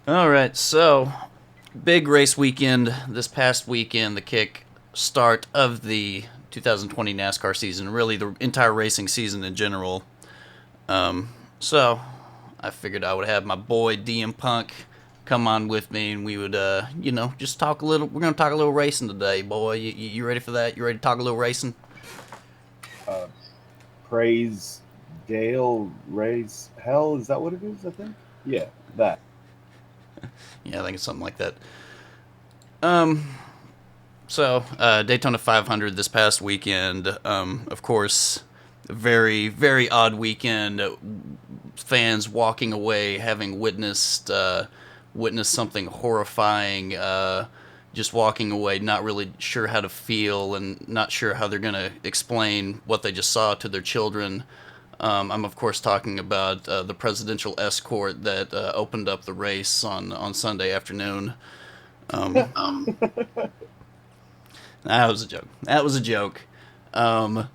All right, so big race weekend this past weekend, the kick start of the 2020 NASCAR season, really the entire racing season in general. So I figured I would have my boy DMPunk come on with me, and we would, just talk a little. We're gonna talk a little racing today, boy. You ready for that? You ready to talk a little racing? Uh, praise Dale, raise hell. Is that what it is? I think. Yeah, that. Yeah, I think it's something like that. So Daytona 500 this past weekend. Of course, very very odd weekend. Fans walking away having witnessed something horrifying. Just walking away, not really sure how to feel and not sure how they're gonna explain what they just saw to their children. I'm of course talking about the presidential escort that opened up the race on Sunday afternoon. Um, that was a joke. That was a joke. Um,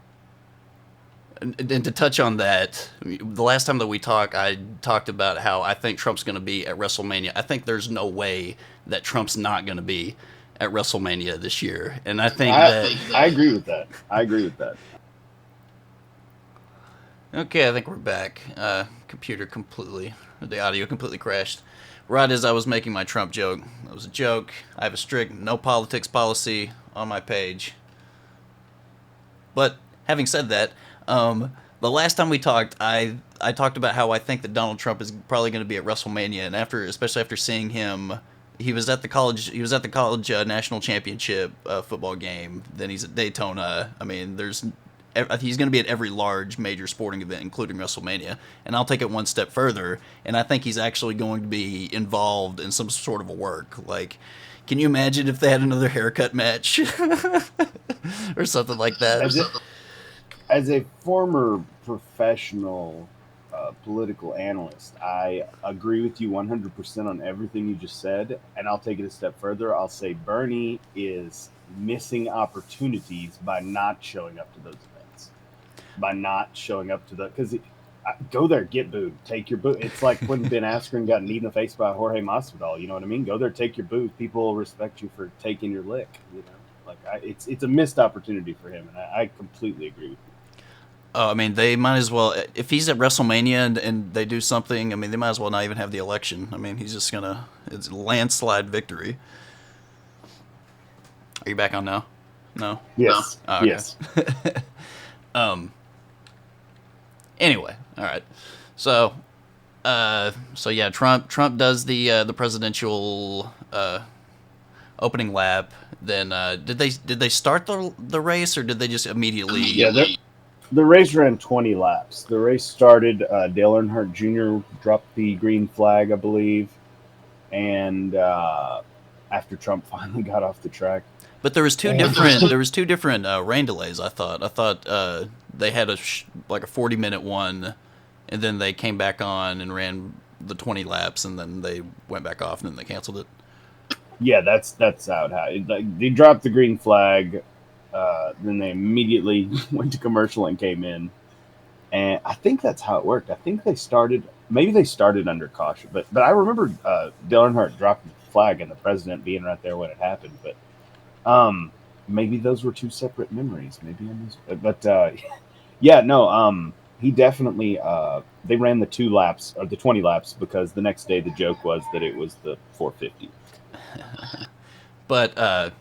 and to touch on that, the last time that we talked, I talked about how I think Trump's going to be at WrestleMania. I think there's no way that Trump's not going to be at WrestleMania this year, and I think I that. I agree with that. I agree with that. Okay, I think we're back. Computer completely, the audio completely crashed. Right as I was making my Trump joke, it was a joke. I have a strict no politics policy on my page. But having said that, the last time we talked, I talked about how I think that Donald Trump is probably going to be at WrestleMania, and especially after seeing him, he was at the college national championship football game. Then he's at Daytona. I mean, he's going to be at every large major sporting event, including WrestleMania. And I'll take it one step further, and I think he's actually going to be involved in some sort of a work. Like, can you imagine if they had another haircut match or something like that? As it, as a former professional political analyst, I agree with you 100% on everything you just said. And I'll take it a step further. I'll say Bernie is missing opportunities by not showing up to those events, by not showing up to the, because go there, get booed, take your boo. It's like when Ben Askren got kneed in the face by Jorge Masvidal. You know what I mean? Go there, take your boo. People will respect you for taking your lick. You know, it's a missed opportunity for him, and I completely agree with you. I mean, they might as well if he's at WrestleMania and they do something. I mean, they might as well not even have the election. I mean, he's just gonna it's a landslide victory. Are you back on now? No. Yes, Oh, okay. yes. um. Anyway, all right. So, so yeah, Trump does the presidential opening lap. Then did they start the race or did they just immediately? Yeah, the race ran 20 laps. The race started. Dale Earnhardt Jr. dropped the green flag, I believe, and after Trump finally got off the track, But there was two and different there was two different rain delays. I thought they had like a 40-minute one, and then they came back on and ran the 20 laps, and then they went back off, and then they canceled it. yeah, that's how it happened. Like, they dropped the green flag, then they immediately went to commercial and came in. And I think that's how it worked. I think they started, maybe they started under caution, but I remember Dale Earnhardt dropping the flag and the president being right there when it happened. But maybe those were two separate memories. Maybe I missed, but yeah, no, he definitely. They ran the 2 laps or the 20 laps because the next day the joke was that it was the 450. But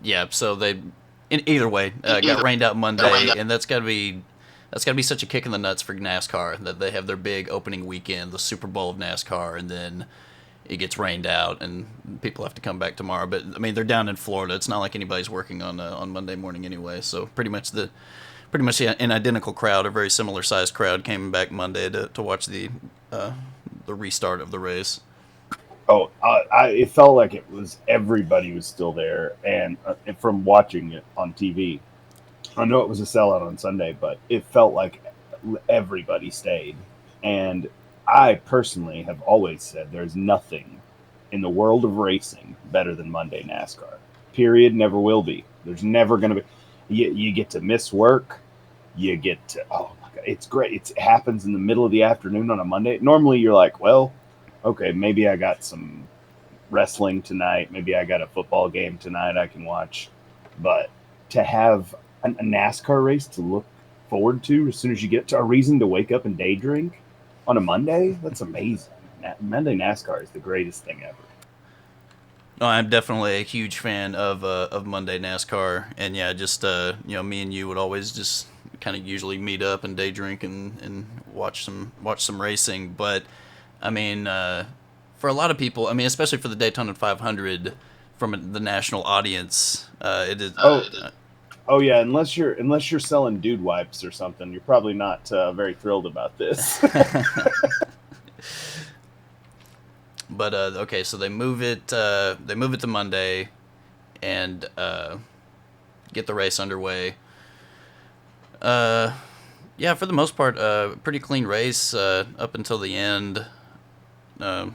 yeah, so they in either way got rained out Monday, and that's got to be such a kick in the nuts for NASCAR that they have their big opening weekend, the Super Bowl of NASCAR, and then it gets rained out and people have to come back tomorrow. But I mean, they're down in Florida. It's not like anybody's working on Monday morning anyway. So pretty much an identical crowd, a very similar sized crowd, came back Monday to watch the restart of the race. Oh, it felt like it was everybody was still there, and from watching it on TV, I know it was a sellout on Sunday, but it felt like everybody stayed. And I personally have always said there's nothing in the world of racing better than Monday NASCAR. Period. Never will be. There's never going to be. You get to miss work. You get to, oh my God, it's great. It happens in the middle of the afternoon on a Monday. Normally you're like, well, okay, maybe I got some wrestling tonight, maybe I got a football game tonight I can watch, but to have a NASCAR race to look forward to as soon as you get to a reason to wake up and day drink on a Monday, that's amazing. Monday NASCAR is the greatest thing ever. No, I'm definitely a huge fan of Monday NASCAR, and yeah, just me and you would always just kind of usually meet up and day drink and watch some racing. But I mean, for a lot of people, I mean, especially for the Daytona 500, from the national audience, it is. Oh, oh yeah, unless you're selling dude wipes or something, you're probably not very thrilled about this. But okay, so they move it. They move it to Monday, and get the race underway. Uh, yeah, for the most part, pretty clean race up until the end. Um,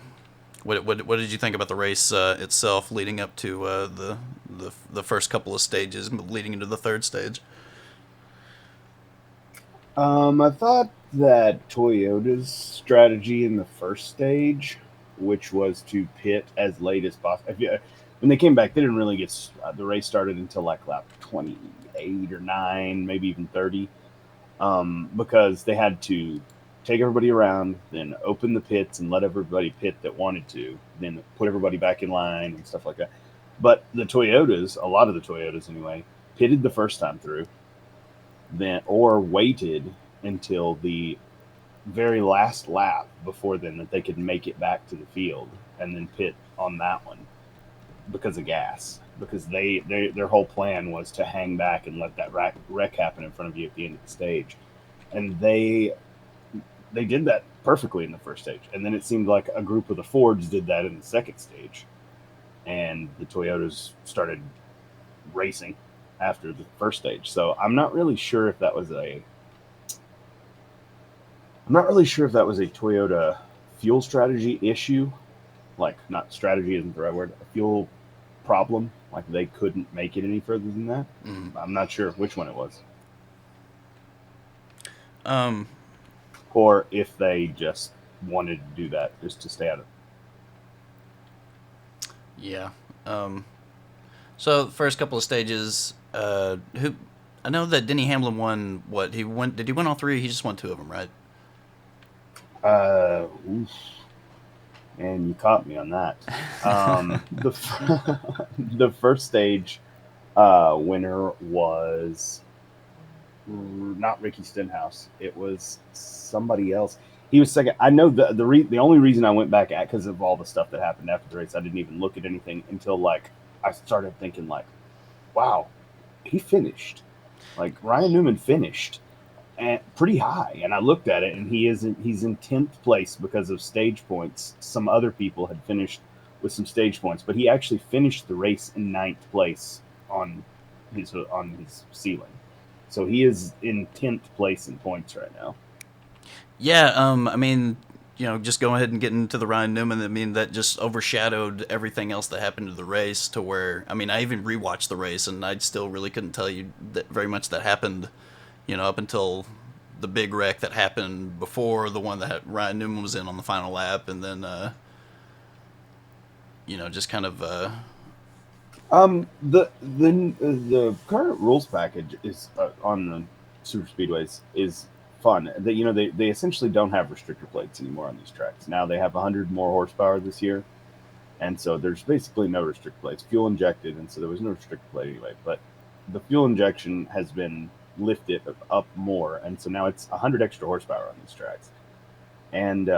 what did you think about the race itself, leading up to the first couple of stages, leading into the third stage? I thought that Toyota's strategy in the first stage, which was to pit as late as possible. When they came back, they didn't really get the race started until like lap 28 or 9, maybe even 30, because they had to take everybody around, then open the pits and let everybody pit that wanted to, then put everybody back in line and stuff like that. But the Toyotas, a lot of the Toyotas anyway, pitted the first time through, then or waited until the very last lap before then that they could make it back to the field and then pit on that one because of gas. Because their whole plan was to hang back and let that wreck happen in front of you at the end of the stage, and they did that perfectly in the first stage. And then it seemed like a group of the Fords did that in the second stage, and the Toyotas started racing after the first stage. So I'm not really sure if that was a Toyota fuel strategy issue, like not strategy isn't the right word, a fuel problem, like they couldn't make it any further than that. Mm. I'm not sure which one it was, Um, or if they just wanted to do that just to stay out of. yeah. Um, so the first couple of stages, who I know that Denny Hamlin won. What he won? Did he win all three? He just won two of them, right? Oof, and you caught me on that. The the first stage winner was not Ricky Stenhouse. It was somebody else. He was second. I know the only reason I went back at because of all the stuff that happened after the race. I didn't even look at anything until like I started thinking like, wow, he finished. Like Ryan Newman finished and pretty high. And I looked at it, and he's in 10th place because of stage points. Some other people had finished with some stage points, but he actually finished the race in 9th place on his ceiling. So he is in 10th place in points right now. Yeah. I mean, just go ahead and get into the Ryan Newman. I mean, that just overshadowed everything else that happened to the race. To where, I mean, I even rewatched the race, and I still really couldn't tell you that very much that happened. Up until the big wreck that happened before the one that Ryan Newman was in on the final lap, and then just kind of The current rules package is on the super speedways is fun. That they essentially don't have restrictor plates anymore on these tracks. Now they have 100 more horsepower this year, and so there's basically no restrictor plates. Fuel injected, and so there was no restrictor plate anyway. But the fuel injection has been lifted up more, and so now it's 100 extra horsepower on these tracks, and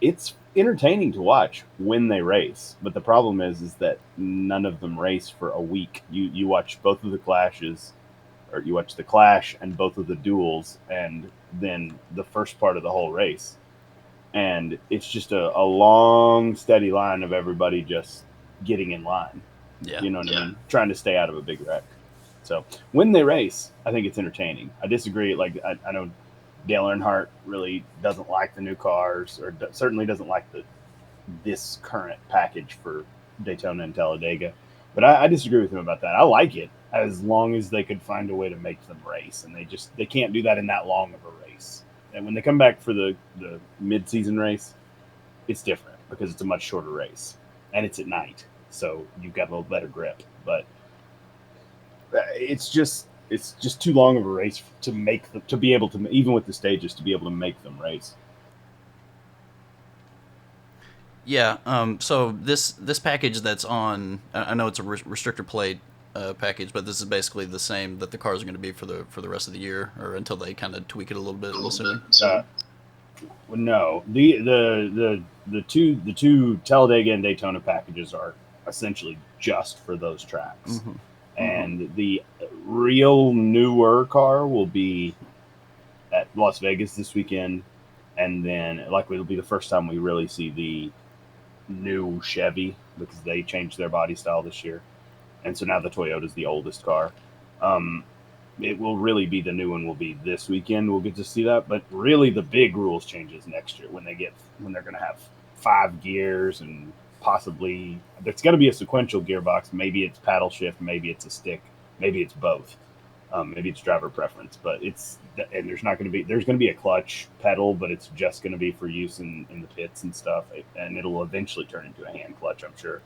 it's entertaining to watch when they race. But the problem is that none of them race for a week. You watch both of the clashes, or you watch the clash and both of the duels, and then the first part of the whole race, and it's just a long steady line of everybody just getting in line. yeah. You know what I mean? Trying to stay out of a big wreck. So when they race, I think it's entertaining. I disagree. Like I know Dale Earnhardt really doesn't like the new cars, or certainly doesn't like this current package for Daytona and Talladega. But I disagree with him about that. I like it as long as they could find a way to make them race, and they can't do that in that long of a race. And when they come back for the mid season race, it's different because it's a much shorter race and it's at night, so you've got a little better grip. But it's just too long of a race to make them to be able to, even with the stages, to be able to make them race. Yeah. So this package that's on, I know it's a restrictor plate package, but this is basically the same that the cars are going to be for the rest of the year, or until they kind of tweak it a little bit. I'm assuming. Uh, no, the two Talladega and Daytona packages are essentially just for those tracks, Mm-hmm. and the real newer car will be at Las Vegas this weekend, and then likely it'll be the first time we really see the new Chevy because they changed their body style this year, and so now the Toyota's the oldest car. Um, it will really be the new one will be this weekend. We'll get to see that, but really the big rules changes next year when they're going to have 5 gears and possibly there's going to be a sequential gearbox. Maybe it's paddle shift, maybe it's a stick, maybe it's both. Maybe it's driver preference, but there's going to be a clutch pedal, but it's just going to be for use in the pits and stuff, and it'll eventually turn into a hand clutch, I'm sure,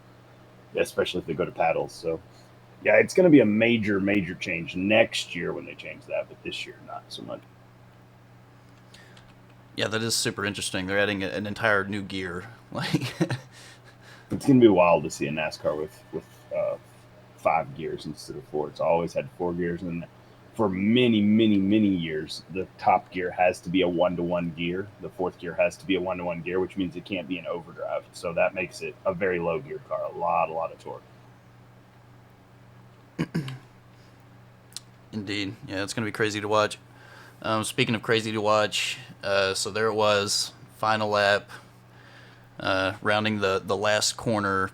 especially if they go to paddles. So yeah, it's going to be a major, major change next year when they change that, but this year not so much. Yeah, that is super interesting. They're adding an entire new gear. Like, It's going to be wild to see a NASCAR with 5 gears instead of four. It's always had 4 gears, and for many, many, many years, the top gear has to be a one-to-one gear. The fourth gear has to be a one-to-one gear, which means it can't be an overdrive. So that makes it a very low gear car, a lot of torque. indeed, yeah, it's going to be crazy to watch. Speaking of crazy to watch, so there it was, final lap, rounding the last corner.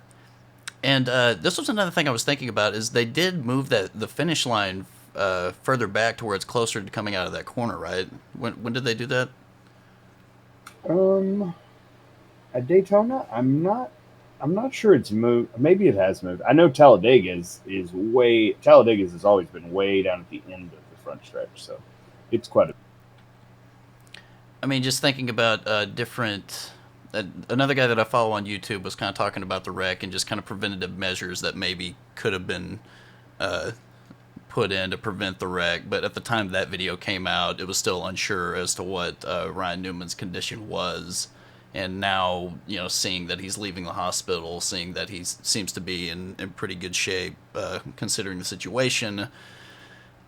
And this was another thing I was thinking about is they did move the finish line further back to where it's closer to coming out of that corner, right? When did they do that? Um, at Daytona, I'm not sure it's moved. Maybe it has moved. I know Talladega's has always been way down at the end of the front stretch, so it's quite a. I mean, just thinking about different. Another guy that I follow on YouTube was kind of talking about the wreck and just kind of preventative measures that maybe could have been uh, put in to prevent the wreck. But at the time that video came out, it was still unsure as to what Ryan Newman's condition was. And now, seeing that he's leaving the hospital, seeing that he seems to be in pretty good shape, considering the situation.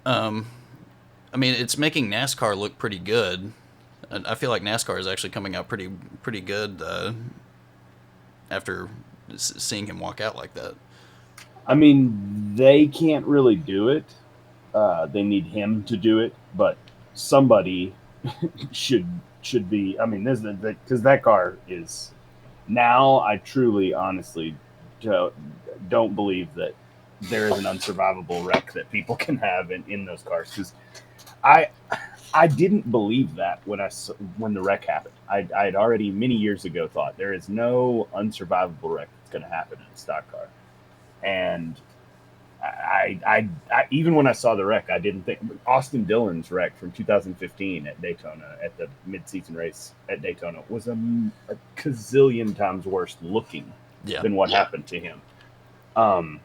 I mean, it's making NASCAR look pretty good. And I feel like NASCAR is actually coming out pretty good after seeing him walk out like that. I mean, they can't really do it. They need him to do it, but somebody should should be. I mean, this because that car is now. I truly, honestly, don't, don't believe that there is an unsurvivable wreck that people can have in those cars. Because I I didn't believe that when the wreck happened. I had already many years ago thought there is no unsurvivable wreck that's going to happen in a stock car, and even when I saw the wreck, I didn't think Austin Dillon's wreck from 2015 at Daytona at the midseason race at Daytona was a gazillion times worse looking Yeah. than what happened to him. Um,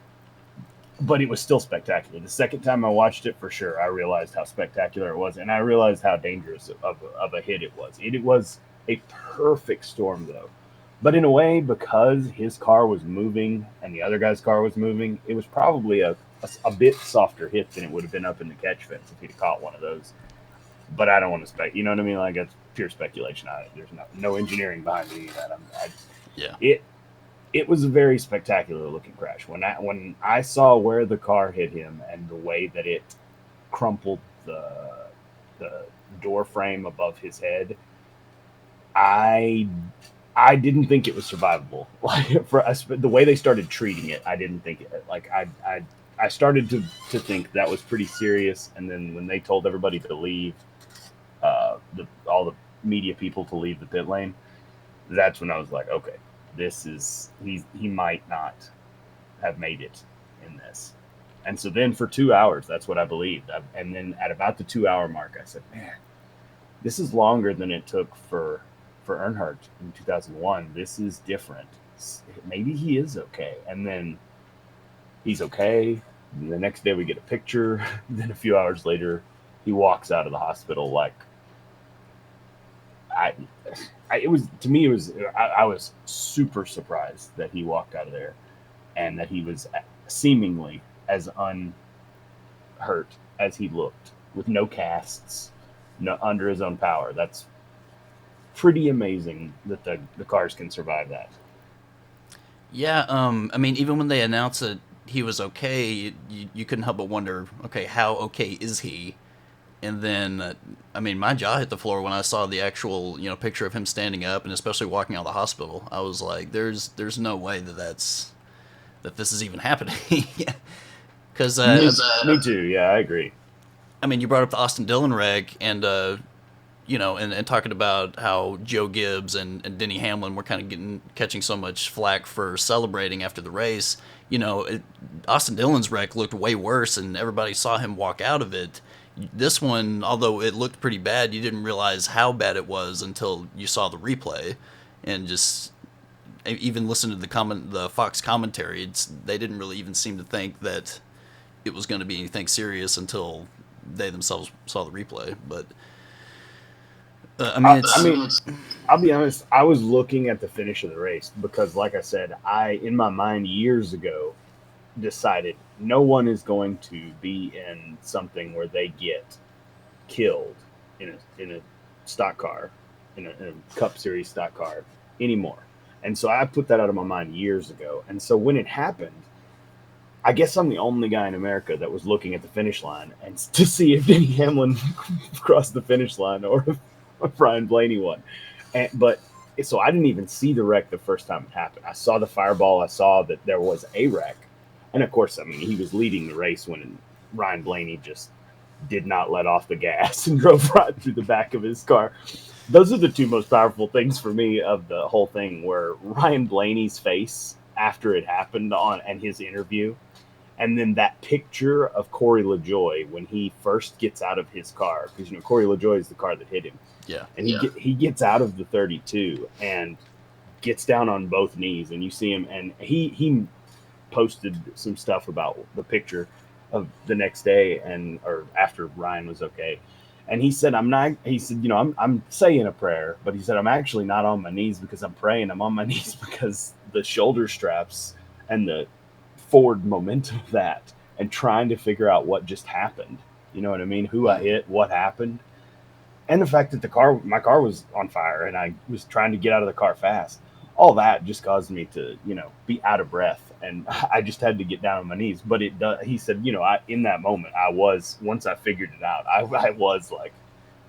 but it was still spectacular. The second time I watched it, for sure, I realized how spectacular it was, and I realized how dangerous of a hit it was. It was a perfect storm, though. But in a way, because his car was moving and the other guy's car was moving, it was probably a bit softer hit than it would have been up in the catch fence if he'd have caught one of those. But I don't want to spec. You know what I mean? Like that's pure speculation. There's no engineering behind any of that. Yeah. It was a very spectacular looking crash. When I saw where the car hit him and the way that it crumpled the door frame above his head, I I didn't think it was survivable. Like for us, the way they started treating it, I didn't think it. Like I started to think that was pretty serious. And then when they told everybody to leave, all the media people to leave the pit lane, that's when I was like, okay, this is he might not have made it in this. And so then for 2 hours, that's what I believed. And then at about the 2 hour mark, I said, man, this is longer than it took for for Earnhardt in 2001. This is different. Maybe he is okay. And then he's okay. And the next day we get a picture. Then a few hours later, he walks out of the hospital like I, it was to me it was I was super surprised that he walked out of there and that he was seemingly as unhurt as he looked with no casts, no under his own power. That's pretty amazing that the cars can survive that. Yeah, I mean, even when they announced that he was okay, you couldn't help but wonder, okay, how okay is he? And then, I mean, my jaw hit the floor when I saw the actual, picture of him standing up and especially walking out of the hospital. I was like, there's no way that this is even happening. Because, Me too. Yeah, I agree. I mean, you brought up the Austin Dillon wreck, and and talking about how Joe Gibbs and Denny Hamlin were kind of catching so much flack for celebrating after the race. Austin Dillon's wreck looked way worse, and everybody saw him walk out of it. This one, although it looked pretty bad, you didn't realize how bad it was until you saw the replay, and just even listen to the Fox commentary. They didn't really even seem to think that it was going to be anything serious until they themselves saw the replay. But I'll be honest. I was looking at the finish of the race because, like I said, in my mind years ago decided no one is going to be in something where they get killed in a stock car, in a Cup Series stock car anymore. And so I put that out of my mind years ago. And so when it happened, I guess I'm the only guy in America that was looking at the finish line and to see if Denny Hamlin crossed the finish line or if Ryan Blaney won. But so I didn't even see the wreck the first time it happened. I saw the fireball. I saw that there was a wreck. And of course, I mean, he was leading the race when Ryan Blaney just did not let off the gas and drove right through the back of his car. Those are the two most powerful things for me of the whole thing, were Ryan Blaney's face after it happened and his interview. And then that picture of Corey LaJoie when he first gets out of his car, because Corey LaJoie is the car that hit him. Yeah, and he gets out of the 32 and gets down on both knees, and you see him, and he posted some stuff about the picture of the next day or after Ryan was okay, and he said I'm saying a prayer, but he said I'm actually not on my knees because I'm praying. I'm on my knees because the shoulder straps and the forward momentum of that, and trying to figure out what just happened. You know what I mean? Who I hit, what happened, and the fact that my car was on fire and I was trying to get out of the car fast. All that just caused me to, be out of breath, and I just had to get down on my knees. But it does. He said, in that moment, once I figured it out, I was like,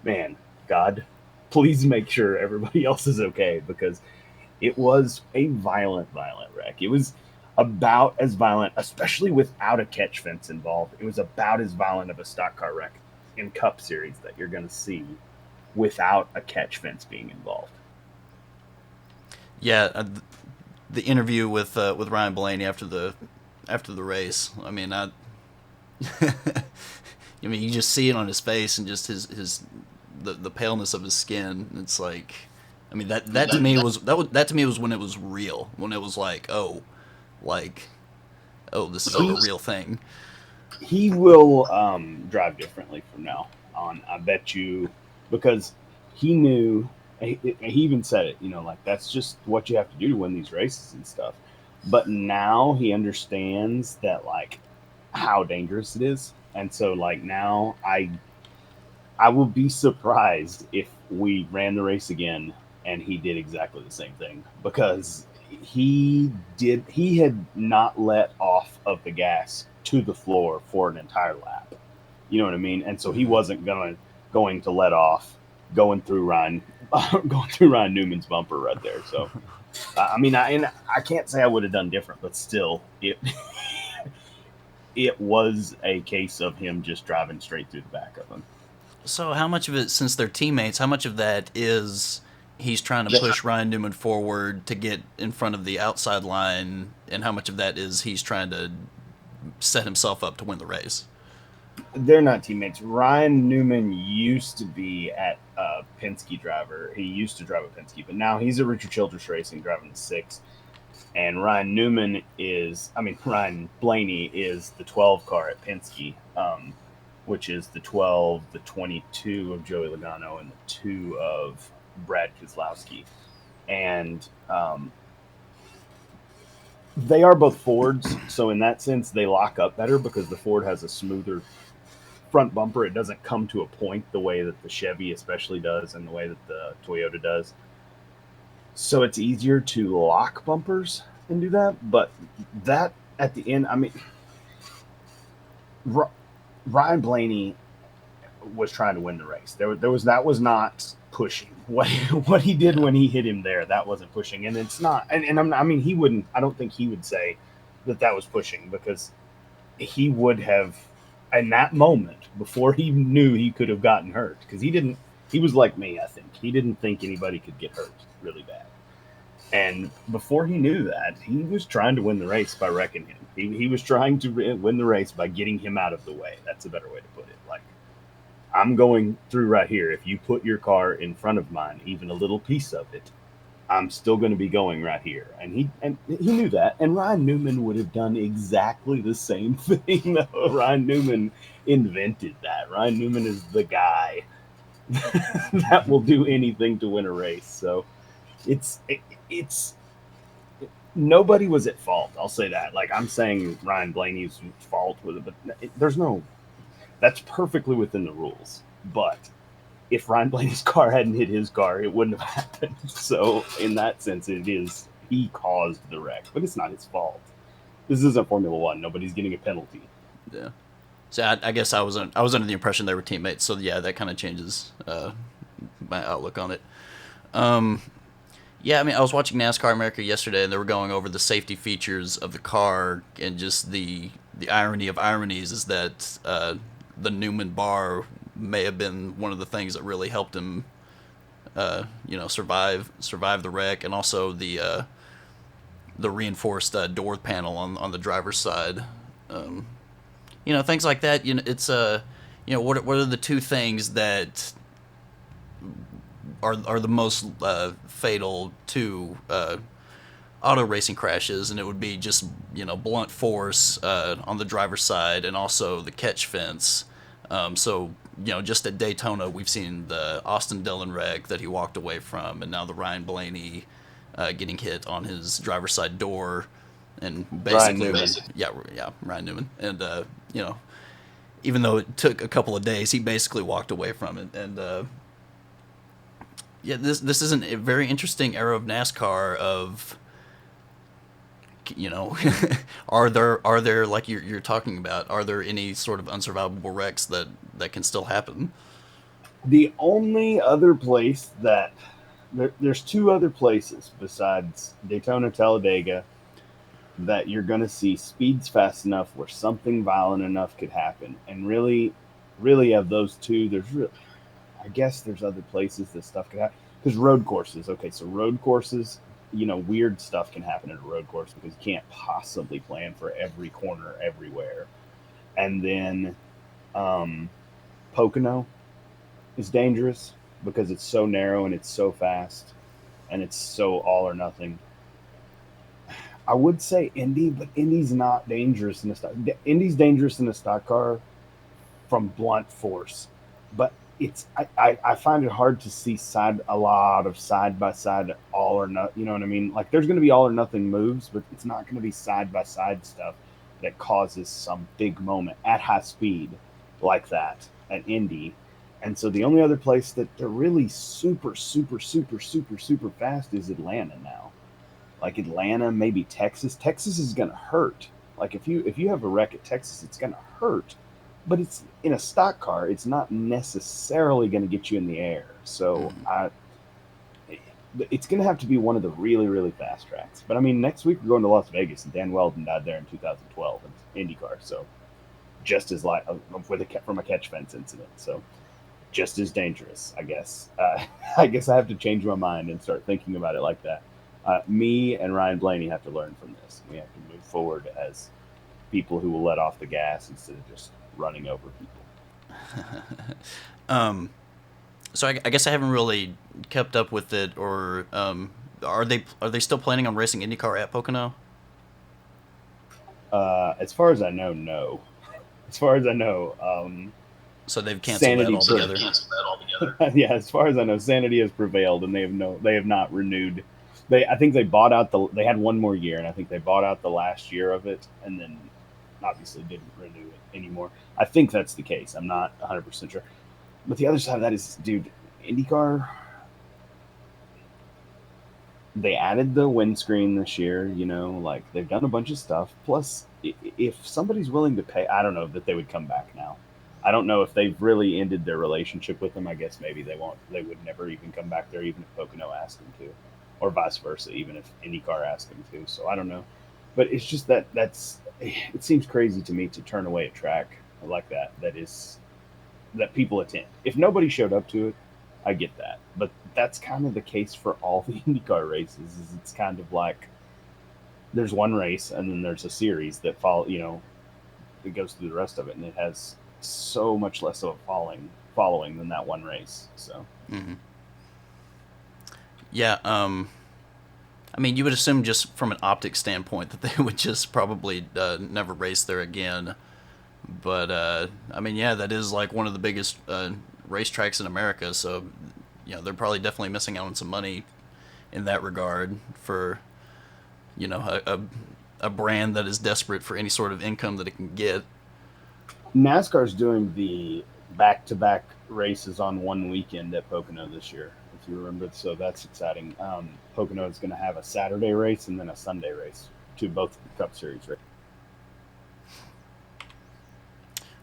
man, God, please make sure everybody else is okay, because it was a violent wreck. It was about as violent, especially without a catch fence involved. It was about as violent of a stock car wreck in Cup Series that you're going to see without a catch fence being involved. Yeah, the interview with Ryan Blaney after the race. I mean, I mean, you just see it on his face and just the paleness of his skin. It's like, I mean, that to me was when it was real. When it was like, oh, this is like a real thing. He will drive differently from now on, I bet you, because he knew. He even said it, that's just what you have to do to win these races and stuff. But now he understands that, how dangerous it is. And so, now I will be surprised if we ran the race again and he did exactly the same thing, because he had not let off of the gas to the floor for an entire lap. You know what I mean? And so he wasn't going to let off going through Ryan Newman's bumper right there. So, I mean, I can't say I would have done different, but still, it was a case of him just driving straight through the back of him. So, how much of it, since they're teammates, how much of that is he's trying to push Ryan Newman forward to get in front of the outside line, and how much of that is he's trying to set himself up to win the race? They're not teammates. Ryan Newman used to be at Penske driver. He used to drive a Penske, but now he's at Richard Childress Racing driving the 6. And Ryan Blaney is the 12 car at Penske, which is the 12, the 22 of Joey Logano, and the 2 of Brad Keselowski. And they are both Fords, so in that sense, they lock up better because the Ford has a smoother front bumper. It doesn't come to a point the way that the Chevy especially does and the way that the Toyota does. So it's easier to lock bumpers and do that. But that at the end, Ryan Blaney was trying to win the race. That was not pushing. What he did when he hit him there, that wasn't pushing, and it's not. He wouldn't. I don't think he would say that was pushing, because he would have, in that moment, before he knew he could have gotten hurt, because he didn't. He was like me, I think. He didn't think anybody could get hurt really bad. And before he knew that, he was trying to win the race by wrecking him. He was trying to win the race by getting him out of the way. That's a better way to put it. Like, I'm going through right here. If you put your car in front of mine, even a little piece of it, I'm still going to be going right here. And he knew that. And Ryan Newman would have done exactly the same thing. Ryan Newman invented that. Ryan Newman is the guy that will do anything to win a race. So it's nobody was at fault. I'll say that. Like, I'm saying Ryan Blaney's fault with it, but there's no. That's perfectly within the rules. But if Ryan Blaney's car hadn't hit his car, it wouldn't have happened. So in that sense, he caused the wreck, but it's not his fault. This isn't Formula One. Nobody's getting a penalty. Yeah. So I guess I was under the impression they were teammates. So yeah, that kind of changes my outlook on it. Yeah, I was watching NASCAR America yesterday, and they were going over the safety features of the car, and just the irony of ironies is that the Newman bar may have been one of the things that really helped him, survive the wreck, and also the reinforced door panel on the driver's side. Things like that. It's what are the two things that are the most fatal to auto racing crashes, and it would be just blunt force on the driver's side, and also the catch fence. Just at Daytona, we've seen the Austin Dillon wreck that he walked away from, and now the Ryan Blaney getting hit on his driver's side door, and basically, Ryan Newman, and even though it took a couple of days, he basically walked away from it, and this is a very interesting era of NASCAR. Of are there like you're talking about? Are there any sort of unsurvivable wrecks that can still happen? The only other place there's 2 other places besides Daytona, Talladega, that you're going to see speeds fast enough where something violent enough could happen. And really, of those 2, I guess there's other places that stuff could happen. Because road courses, okay, so road courses, weird stuff can happen at a road course because you can't possibly plan for every corner everywhere. And then Pocono is dangerous because it's so narrow and it's so fast and it's so all or nothing. I would say Indy, but Indy's not dangerous in a stock. Indy's dangerous in a stock car from blunt force, but I find it hard to see a lot of side by side all or not. You know what I mean? Like, there's going to be all or nothing moves, but it's not going to be side by side stuff that causes some big moment at high speed like that at Indy. And so the only other place that they're really super, super, super, super, super fast is Atlanta now. Like Atlanta, maybe Texas. Texas is going to hurt. Like if you have a wreck at Texas, it's going to hurt. But it's in a stock car. It's not necessarily going to get you in the air. So it's going to have to be one of the really, really fast tracks. But next week we're going to Las Vegas, and Dan Weldon died there in 2012 in IndyCar. So just as from a catch fence incident. So just as dangerous, I guess. I guess I have to change my mind and start thinking about it like that. Me and Ryan Blaney have to learn from this. We have to move forward as people who will let off the gas instead of just running over people. So I guess I haven't really kept up with it, or are they still planning on racing IndyCar at Pocono? As far as I know, no. As far as I know, So they've canceled that sanity. So they've altogether. canceled that altogether. Yeah, as far as I know, sanity has prevailed, and they have not renewed. I think they bought out they had one more year, and I think they bought out the last year of it, and then obviously didn't renew it anymore. I think that's the case. I'm not 100% sure. But the other side of that is, dude, IndyCar, they added the windscreen this year. Like they've done a bunch of stuff. Plus, if somebody's willing to pay, I don't know that they would come back now. I don't know if they've really ended their relationship with them. I guess maybe they won't. They would never even come back there, even if Pocono asked them to, or vice versa, even if IndyCar asked them to. So I don't know, but it's just that's. It seems crazy to me to turn away a track like that. That people attend. If nobody showed up to it, I get that. But that's kind of the case for all the IndyCar races. Is it's kind of like there's one race and then there's a series that follow. It goes through the rest of it, and it has so much less of a following than that one race. So Hmm. Yeah. I mean, you would assume just from an optic standpoint that they would just probably never race there again. But I mean, yeah, that is like one of the biggest racetracks in America. So they're probably definitely missing out on some money in that regard for a brand that is desperate for any sort of income that it can get. NASCAR's doing the back-to-back races on one weekend at Pocono this year, if you remember. So that's exciting. Pocono is going to have a Saturday race and then a Sunday race to both Cup Series races.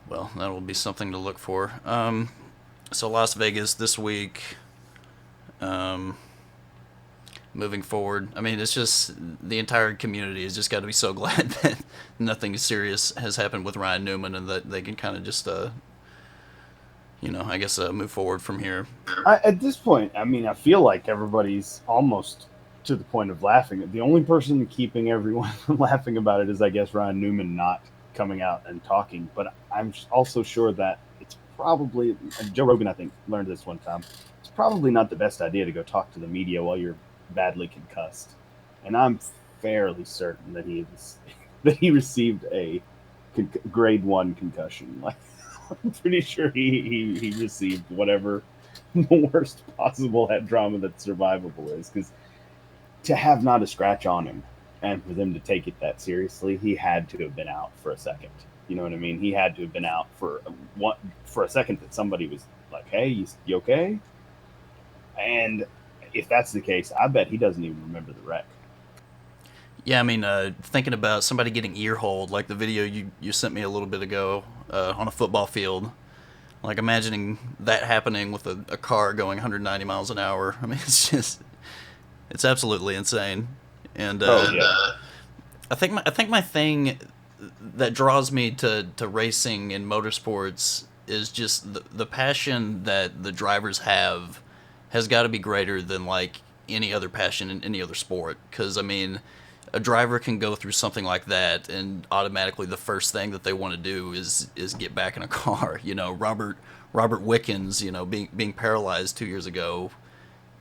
Well, that will be something to look for. So Las Vegas this week. Um, Moving forward, I mean, it's just the entire community has just got to be so glad that nothing serious has happened with Ryan Newman, and that they can kind of just, I guess, move forward from here. At this point, I mean, I feel like everybody's almost to the point of laughing. The only person keeping everyone from laughing about it is, I guess, Ryan Newman not coming out and talking. But I'm also sure that it's probably, and Joe Rogan, I think, learned this one time. It's probably not the best idea to go talk to the media while you're badly concussed. And I'm fairly certain that that he received a grade one concussion. Like I'm pretty sure he received whatever the worst possible head trauma that survivable is. Because to have not a scratch on him and for them to take it that seriously, he had to have been out for a second. You know what I mean? He had to have been out for a second that somebody was like, "Hey, you okay?" And if that's the case, I bet he doesn't even remember the wreck. Yeah, I mean, thinking about somebody getting ear holed, like the video you sent me a little bit ago on a football field. Like imagining that happening with a car going 190 miles an hour. I mean, it's absolutely insane. And Oh yeah. I think my thing that draws me to racing and motorsports is just the passion that the drivers have has got to be greater than like any other passion in any other sport. Because I mean, a driver can go through something like that, and automatically the first thing that they want to do is get back in a car. Robert Wickens, being paralyzed 2 years ago,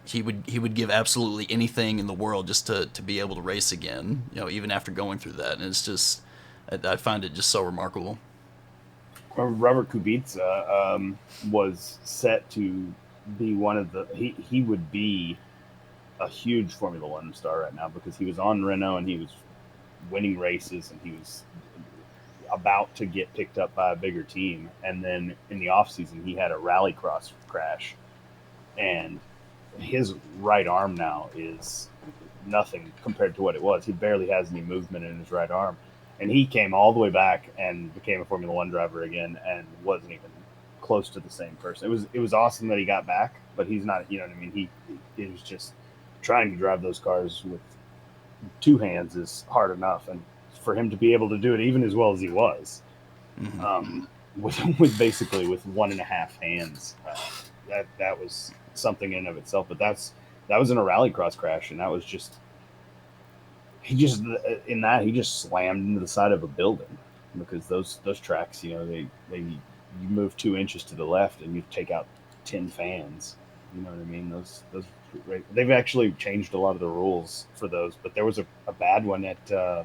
he would give absolutely anything in the world just to be able to race again. Even after going through that, and it's just I find it just so remarkable. Robert Kubica was set to be one of the he would be a huge Formula One star right now because he was on Renault and he was winning races and he was about to get picked up by a bigger team. And then in the off season, he had a rallycross crash, and his right arm now is nothing compared to what it was. He barely has any movement in his right arm, and he came all the way back and became a Formula One driver again, and wasn't even close to the same person. It was awesome that he got back, but he's not. You know what I mean? He was just trying to drive those cars with two hands is hard enough, and for him to be able to do it even as well as he was, Hmm. with basically with one and a half hands, that was something in and of itself. But that was in a rallycross crash, and that was just he just slammed into the side of a building because those tracks, they you move 2 inches to the left and you take out 10 fans. You know what I mean? They've actually changed a lot of the rules for those, but there was a bad one at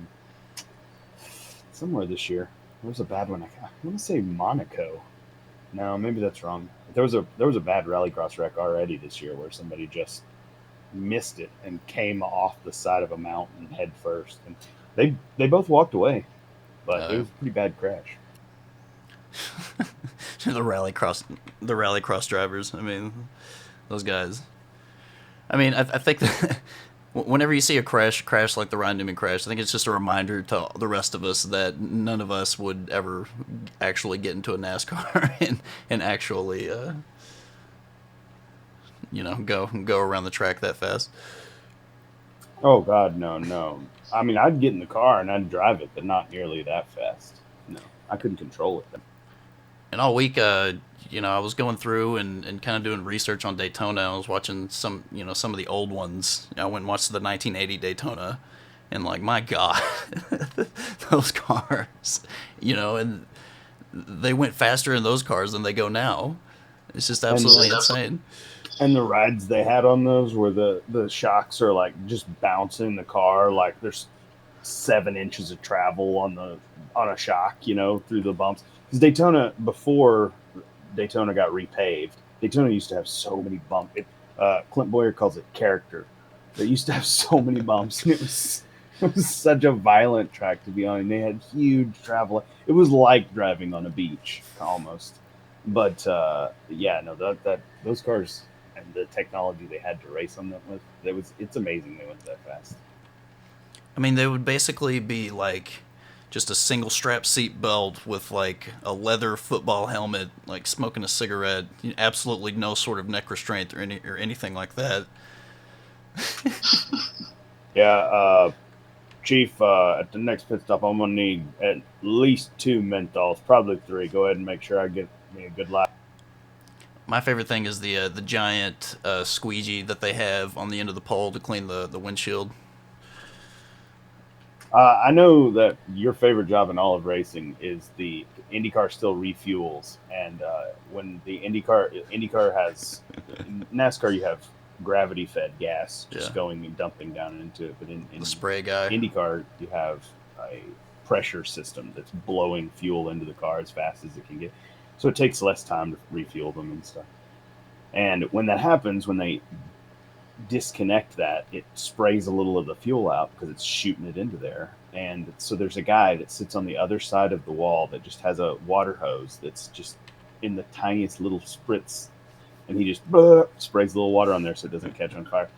somewhere this year. There was a bad one. I want to say Monaco. No, maybe that's wrong. There was a bad rallycross wreck already this year where somebody just missed it and came off the side of a mountain head first, and they both walked away, but it Uh, was a pretty bad crash. the rallycross drivers. I mean, those guys. I mean, I think that whenever you see a crash like the Ryan Newman crash, I think it's just a reminder to the rest of us that none of us would ever actually get into a NASCAR and actually, go around the track that fast. Oh God, no, no. I mean, I'd get in the car and I'd drive it, but not nearly that fast. No, I couldn't control it. And all week, I was going through and kind of doing research on Daytona. I was watching some of the old ones. I went and watched the 1980 Daytona, and like, my God, those cars, and they went faster in those cars than they go now. It's just And absolutely insane. and the rides they had on those where the shocks are like just bouncing the car like there's 7 inches of travel on a shock, through the bumps. Because Daytona, before Daytona got repaved, Daytona used to have so many bumps. Clint Boyer calls it character. They used to have so many bumps, and it was such a violent track to be on. And they had huge travel. It was like driving on a beach almost. But yeah, no, that those cars and the technology they had to race on them with, it's amazing they went that fast. I mean, they would basically be like just a single strap seat belt with like a leather football helmet, like smoking a cigarette, absolutely no sort of neck restraint or anything like that. Yeah, Chief, at the next pit stop, I'm gonna need at least two menthols, probably three. Go ahead and make sure I get me a good lap. My favorite thing is the giant squeegee that they have on the end of the pole to clean the windshield. I know that your favorite job in all of racing is the IndyCar still refuels, and when the IndyCar has in NASCAR, you have gravity fed gas Yeah, just going and dumping down into it, but the in spray guy. IndyCar you have a pressure system that's blowing fuel into the car as fast as it can get, so it takes less time to refuel them and stuff. And when that happens, when they disconnect that, it sprays a little of the fuel out because it's shooting it into there. And so there's a guy that sits on the other side of the wall that just has a water hose that's just in the tiniest little spritz, and he just sprays a little water on there so it doesn't catch on fire.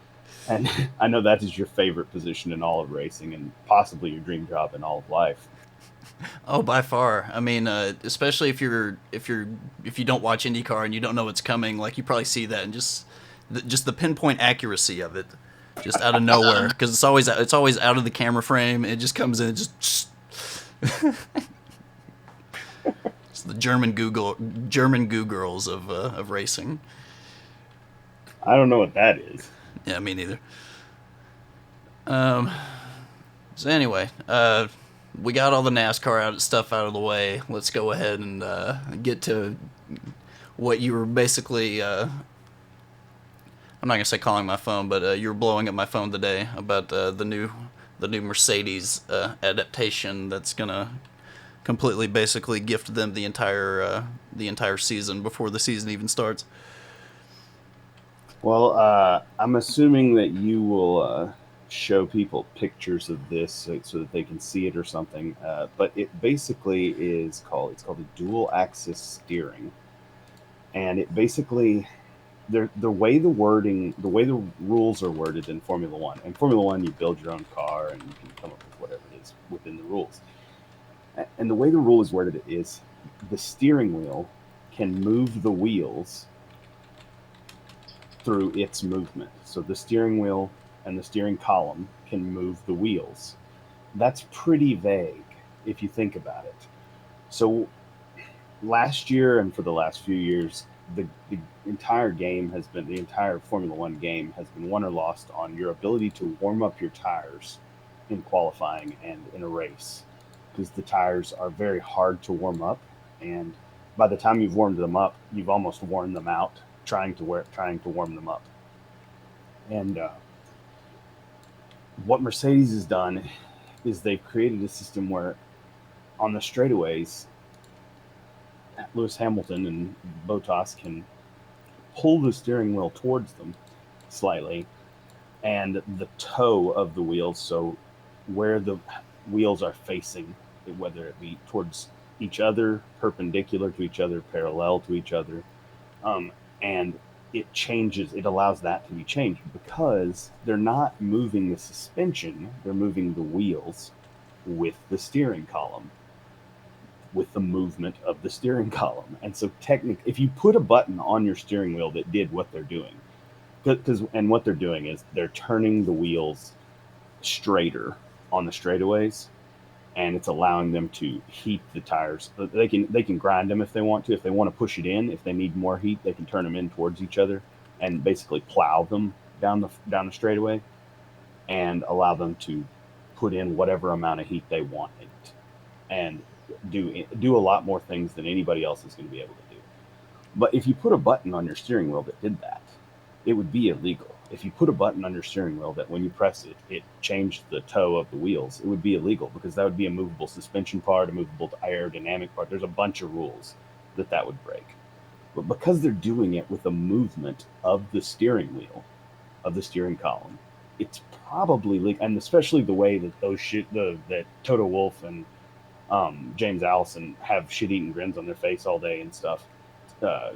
And I know that is your favorite position in all of racing and possibly your dream job in all of life. Oh, by far. I mean, especially if you don't watch IndyCar and you don't know what's coming, like you probably see that and just the pinpoint accuracy of it, just out of nowhere, because it's always out of the camera frame. It just comes in, just it's the German Goo girls of racing. I don't know what that is. Yeah, me neither. Um. So anyway, we got all the NASCAR stuff out of the way. Let's go ahead and get to what you were basically. I'm not gonna say calling my phone, but you were blowing up my phone today about the new Mercedes adaptation that's gonna completely basically gift them the entire season before the season even starts. Well, I'm assuming that you will show people pictures of this so that they can see it or something. But it basically it's called a dual axis steering, and it basically the way the rules are worded in Formula One. In Formula One, you build your own car and you can come up with whatever it is within the rules. And the way the rule is worded is the steering wheel can move the wheels through its movement. So the steering wheel and the steering column can move the wheels. That's pretty vague if you think about it. So last year and for the last few years, the the entire Formula One game has been won or lost on your ability to warm up your tires in qualifying and in a race, because the tires are very hard to warm up, and by the time you've warmed them up, you've almost worn them out. trying to warm them up. And what Mercedes has done is they've created a system where on the straightaways, Lewis Hamilton and Bottas can pull the steering wheel towards them slightly, and the toe of the wheels, so where the wheels are facing, whether it be towards each other, perpendicular to each other, parallel to each other, and it allows that to be changed because they're not moving the suspension, they're moving the wheels with the steering column, with the movement of the steering column. And so technically, if you put a button on your steering wheel that did what they're doing, and what they're doing is they're turning the wheels straighter on the straightaways, and it's allowing them to heat the tires. They can grind them if they want to. If they want to push it in, if they need more heat, they can turn them in towards each other and basically plow them down the straightaway and allow them to put in whatever amount of heat they want in it, and do a lot more things than anybody else is going to be able to do. But if you put a button on your steering wheel that did that, it would be illegal. If you put a button on your steering wheel that when you press it, it changed the toe of the wheels, it would be illegal because that would be a movable suspension part, a movable aerodynamic part. There's a bunch of rules that would break. But because they're doing it with a movement of the steering wheel, of the steering column, it's probably legal. And especially the way that that Toto Wolff and James Allison have shit-eating grins on their face all day and stuff.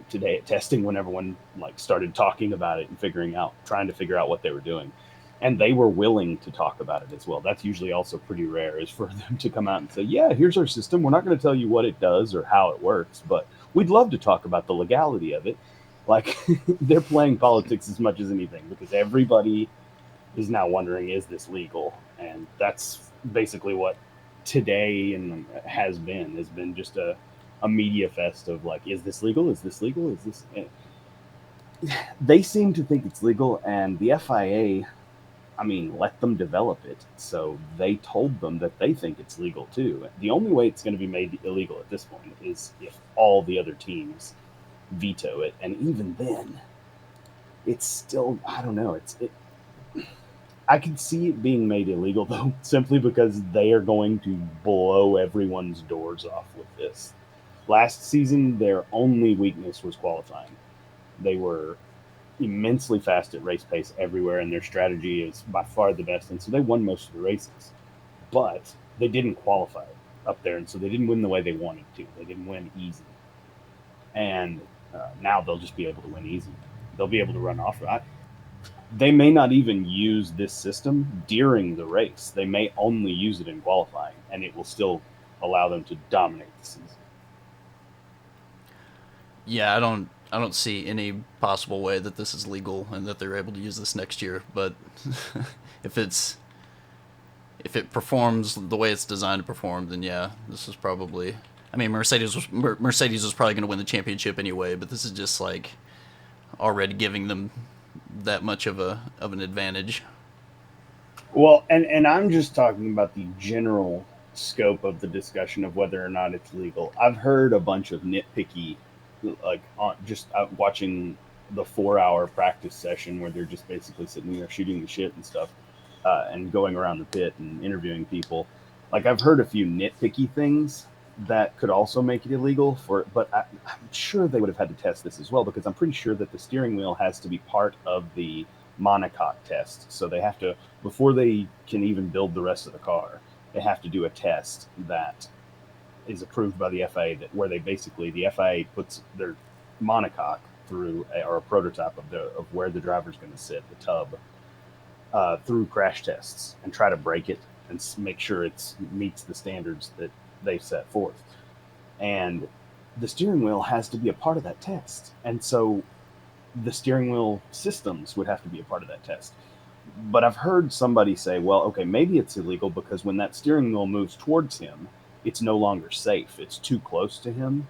Today at testing, when everyone started talking about it and trying to figure out what they were doing, and they were willing to talk about it as well. That's usually also pretty rare, is for them to come out and say, yeah, here's our system, we're not going to tell you what it does or how it works, but we'd love to talk about the legality of it. They're playing politics as much as anything, because everybody is now wondering, is this legal? And that's basically what today has been just a media fest of is this legal? Is this legal? Is this? They seem to think it's legal, and the FIA, let them develop it. So they told them that they think it's legal too. The only way it's going to be made illegal at this point is if all the other teams veto it, and even then, it's still, I don't know. I can see it being made illegal though, simply because they are going to blow everyone's doors off with this. Last season, their only weakness was qualifying. They were immensely fast at race pace everywhere, and their strategy is by far the best, and so they won most of the races. But they didn't qualify up there, and so they didn't win the way they wanted to. They didn't win easy. And now they'll just be able to win easy. They'll be able to run off. They may not even use this system during the race. They may only use it in qualifying, and it will still allow them to dominate the season. Yeah, I don't see any possible way that this is legal and that they're able to use this next year. But if it performs the way it's designed to perform, then yeah, this is probably. Mercedes was probably going to win the championship anyway, but this is just already giving them that much of an advantage. Well, and I'm just talking about the general scope of the discussion of whether or not it's legal. I've heard a bunch of nitpicky, watching the 4-hour practice session where they're just basically sitting there shooting the shit and stuff, and going around the pit and interviewing people. I've heard a few nitpicky things that could also make it illegal but I'm sure they would have had to test this as well, because I'm pretty sure that the steering wheel has to be part of the monocoque test. So they have to, before they can even build the rest of the car, they have to do a test that is approved by the FIA, where the FIA puts their monocoque through a prototype of where the driver's going to sit, the tub, through crash tests and try to break it and make sure it meets the standards that they've set forth. And the steering wheel has to be a part of that test. And so the steering wheel systems would have to be a part of that test. But I've heard somebody say, well, okay, maybe it's illegal because when that steering wheel moves towards him, it's no longer safe. It's too close to him,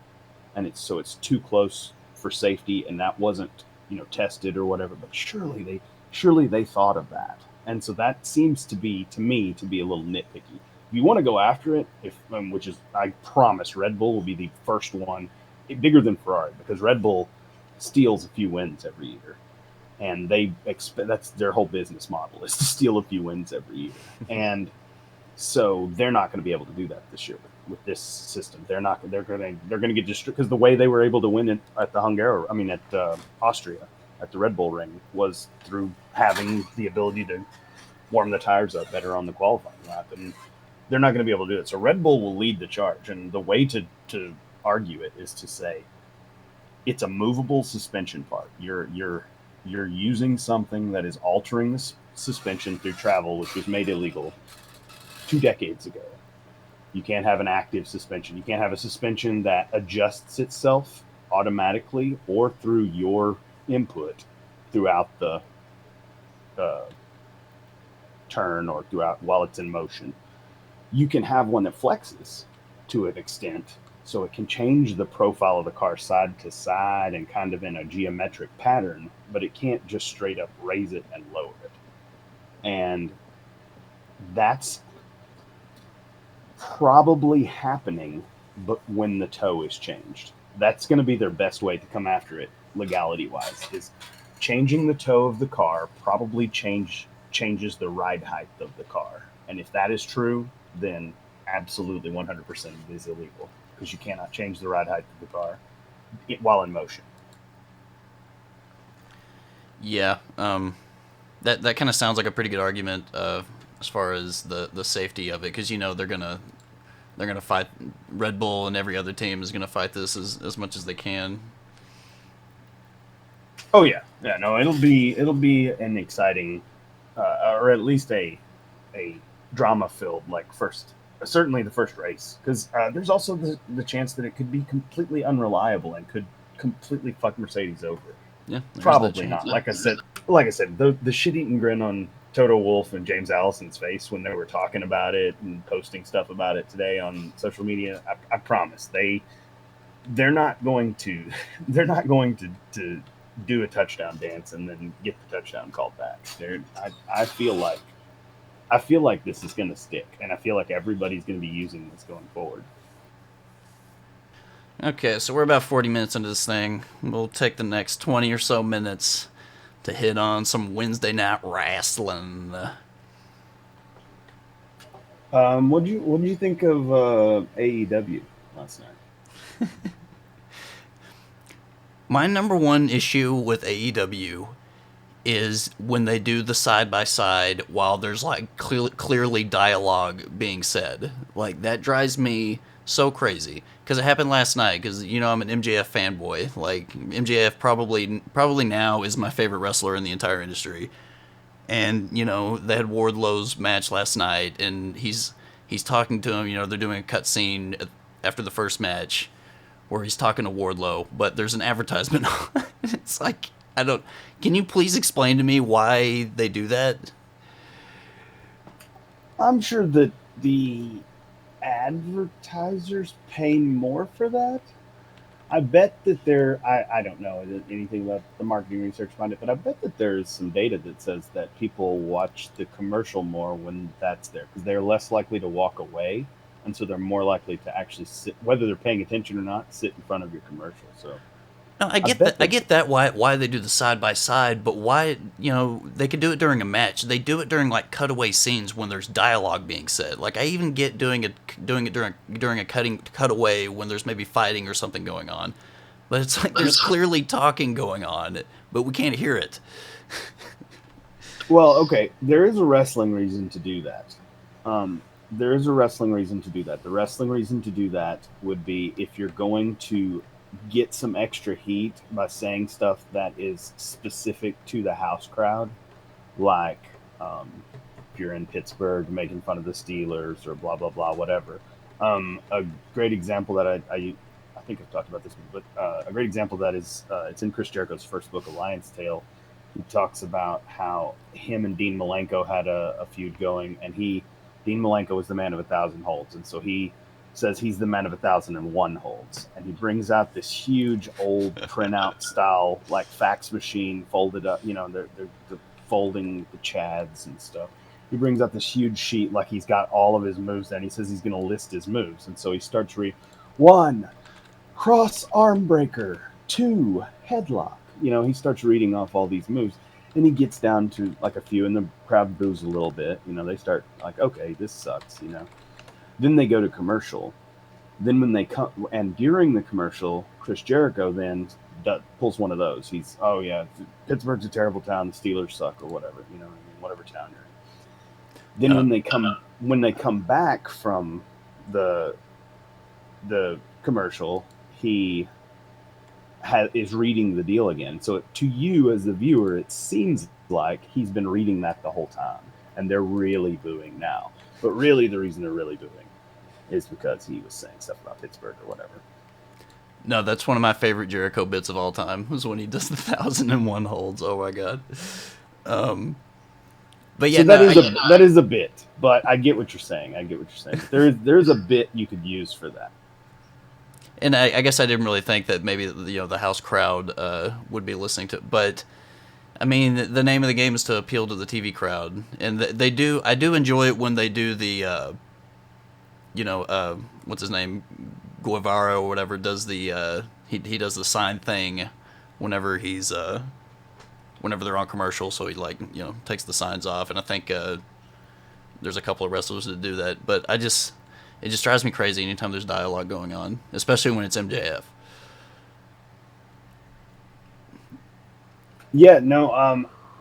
and it's too close for safety, and that wasn't, tested or whatever. But surely they thought of that. And so that seems to me to be a little nitpicky. If you want to go after it, I promise Red Bull will be the first one, bigger than Ferrari, because Red Bull steals a few wins every year, and they expect that's their whole business model is to steal a few wins every year, and so they're not going to be able to do that this year with this system. They're going to get destroyed because the way they were able to win it at the Austria at the Red Bull Ring was through having the ability to warm the tires up better on the qualifying lap, and they're not going to be able to do it. So Red Bull will lead the charge, and the way to argue it is to say it's a movable suspension part. You're using something that is altering the suspension through travel, which was made illegal 2 decades ago. You can't have an active suspension. You can't have a suspension that adjusts itself automatically or through your input throughout the uh, turn or throughout while it's in motion. You can have one that flexes to an extent, so it can change the profile of the car side to side and kind of in a geometric pattern, but it can't just straight up raise it and lower it. And that's probably happening, but when the toe is changed, that's going to be their best way to come after it legality wise, is changing the toe of the car probably changes the ride height of the car. And if that is true, then absolutely 100% it is illegal, because you cannot change the ride height of the car while in motion. Yeah, that kind of sounds like a pretty good argument as far as the safety of it, because they're gonna fight. Red Bull and every other team is gonna fight this as much as they can. Oh yeah, no, it'll be an exciting, or at least a drama filled like first, certainly the first race, because there's also the chance that it could be completely unreliable and could completely fuck Mercedes over. Yeah, Probably not. Like I said, the shit-eating grin on Toto Wolff and James Allison's face when they were talking about it and posting stuff about it today on social media. I promise they're not going to to do a touchdown dance and then get the touchdown called back. I feel like this is going to stick, and I feel like everybody's going to be using this going forward. Okay, so we're about 40 minutes into this thing. We'll take the next 20 or so minutes to hit on some Wednesday night wrestling. What do you think of AEW last night? My number one issue with AEW is when they do the side by side while there's like clearly dialogue being said. Like, that drives me so crazy, because it happened last night. Because I'm an MJF fanboy. Like, MJF probably now is my favorite wrestler in the entire industry. And they had Wardlow's match last night, and he's talking to him. They're doing a cut scene after the first match where he's talking to Wardlow, but there's an advertisement. It's like, I don't. Can you please explain to me why they do that? I'm sure that the advertisers pay more for that. I bet that I don't know anything about the marketing research behind it, but I bet that there's some data that says that people watch the commercial more when that's there, because they're less likely to walk away, and so they're more likely to actually sit, whether they're paying attention or not, sit in front of your commercial. So No, I I get bet that. I that get that. Why they do the side by side, but why they could do it during a match. They do it during like cutaway scenes when there's dialogue being said. Like, I even get doing it during a cutaway when there's maybe fighting or something going on, but it's like there's clearly talking going on, but we can't hear it. Well, okay, there is a wrestling reason to do that. There is a wrestling reason to do that. The wrestling reason to do that would be if you're going to get some extra heat by saying stuff that is specific to the house crowd, like if you're in Pittsburgh making fun of the Steelers or blah blah blah, whatever. A great example that I think I've talked about this, but a great example that is it's in Chris Jericho's first book, Alliance Tale. He talks about how him and Dean Malenko had a feud going, and Dean Malenko was the man of 1,000 holds, and so he says he's the man of 1,001 holds, and he brings out this huge old printout style like fax machine folded up. They're folding the chads and stuff. He brings out this huge sheet like he's got all of his moves, and he says he's going to list his moves, and so he starts reading: 1, cross arm breaker; 2 headlock. He starts reading off all these moves, and he gets down to like a few, and the crowd boos a little bit. They start like, okay, this sucks. Then they go to commercial. Then when they come, and during the commercial, Chris Jericho then pulls one of those. He's, oh yeah, Pittsburgh's a terrible town. The Steelers suck, or whatever. Whatever town you're in. Then when they come back from the commercial, he is reading the deal again. So to you as the viewer, it seems like he's been reading that the whole time, and they're really booing now. But really, the reason they're really booing is because he was saying stuff about Pittsburgh or whatever. No, that's one of my favorite Jericho bits of all time, was when he does the 1,001 holds. Oh my god. But yeah, so that is a bit, but I get what you're saying. There's a bit you could use for that. And I guess I didn't really think that maybe the house crowd would be listening to it. But I mean, the name of the game is to appeal to the TV crowd, and they do. I do enjoy it when they do the, what's his name, Guevara or whatever, does the he does the sign thing whenever he's whenever they're on commercial. So he takes the signs off, and I think there's a couple of wrestlers that do that. But it just drives me crazy anytime there's dialogue going on, especially when it's MJF. Yeah, no,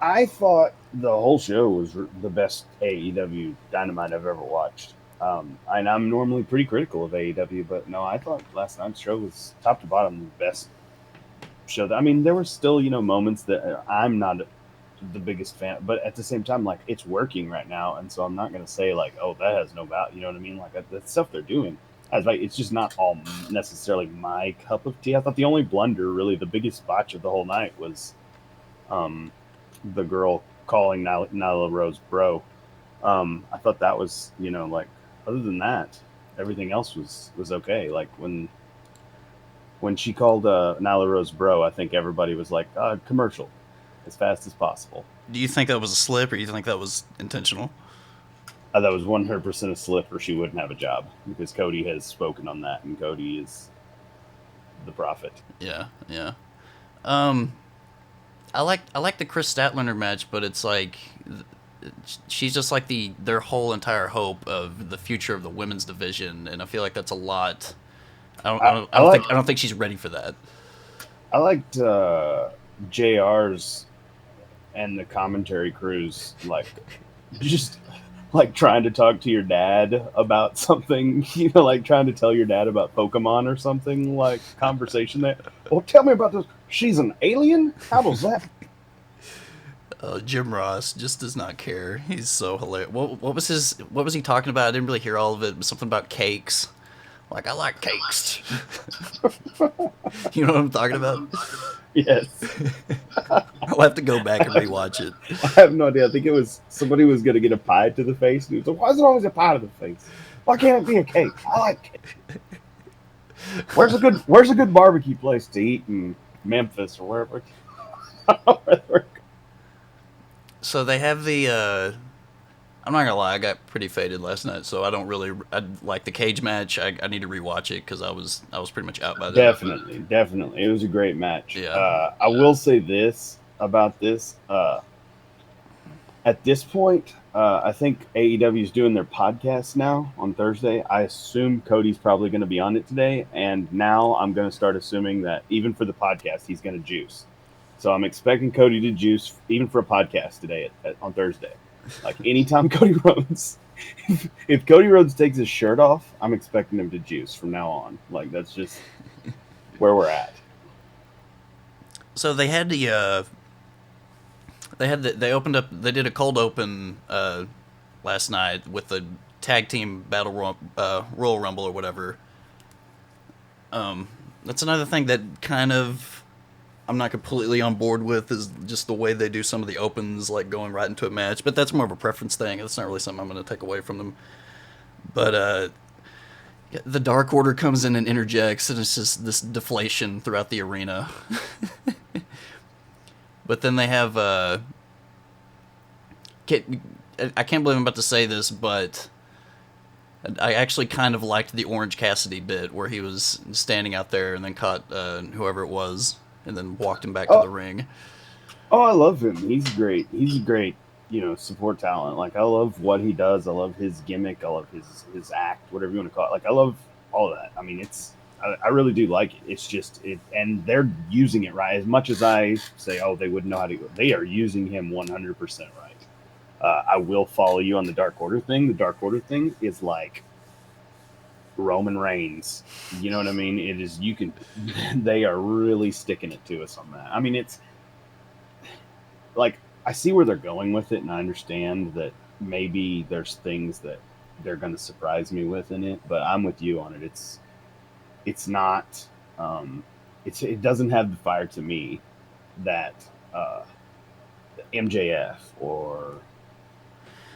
I thought the whole show was the best AEW Dynamite I've ever watched. And I'm normally pretty critical of AEW, but no, I thought last night's show was top to bottom the best show. I mean, there were still, moments that I'm not the biggest fan, but at the same time, like, it's working right now, and so I'm not going to say, like, oh, that has no value, you know what I mean? Like, the stuff they're doing, it's just not all necessarily my cup of tea. I thought the only blunder, really, the biggest botch of the whole night was the girl calling Nyla Rose bro. I thought that was, other than that, everything else was okay. Like, when she called Nyla Rose bro, I think everybody was like, commercial, as fast as possible. Do you think that was a slip, or do you think that was intentional? That was 100% a slip, or she wouldn't have a job, because Cody has spoken on that, and Cody is the prophet. Yeah. I like the Chris Statlander match, but it's like she's just like their whole entire hope of the future of the women's division, and I feel like that's a lot. I don't think she's ready for that. I liked JR's and the commentary crews, like, just like trying to talk to your dad about something, like trying to tell your dad about Pokemon or something, like conversation there. Well, tell me about this. She's an alien? How does that? Jim Ross just does not care. He's so hilarious. What was he talking about? I didn't really hear all of it. It was something about cakes. Like, I like cakes. You know what I'm talking about? Yes. I'll have to go back and rewatch it. I have no idea. I think it was somebody was going to get a pie to the face. And he was like, why is it always a pie to the face? Why can't it be a cake? I like cake. Where's a good barbecue place to eat in Memphis or wherever? So they have the I'm not gonna lie, I got pretty faded last night, so I like the cage match. I need to rewatch it because I was pretty much out by then. Definitely, it was a great match. Yeah. I will say this about this. At this point, I think AEW is doing their podcast now on Thursday. I assume Cody's probably going to be on it today, and now I'm going to start assuming that even for the podcast, he's going to juice. So I'm expecting Cody to juice even for a podcast today on Thursday. Like, anytime Cody Rhodes, if Cody Rhodes takes his shirt off, I'm expecting him to juice from now on. Like, that's just where we're at. So they had they opened up. They did a cold open last night with the tag team battle Royal Rumble or whatever. That's another thing that kind of I'm not completely on board with, is just the way they do some of the opens, like going right into a match. But that's more of a preference thing. That's not really something I'm going to take away from them. But the Dark Order comes in and interjects, and it's just this deflation throughout the arena. But then they have I can't believe I'm about to say this, but I actually kind of liked the Orange Cassidy bit where he was standing out there and then caught whoever it was and then walked him back to Oh, the ring. oh, I love him. He's great. He's a great, support talent. Like I love what he does. I love his gimmick. I love his act, whatever you want to call it. Like I love all of that. I mean, I really do like it. It's just it, and they're using it right. As much as I say, oh, they wouldn't know how to go, they are using him 100% right. I will follow you on the Dark Order thing. The Dark Order thing is like Roman Reigns. You know what I mean? It is you can. They are really sticking it to us on that. I mean, it's like I see where they're going with it, and I understand that maybe there's things that they're going to surprise me with in it. But I'm with you on it. It's not. Um, it doesn't have the fire to me that uh, MJF or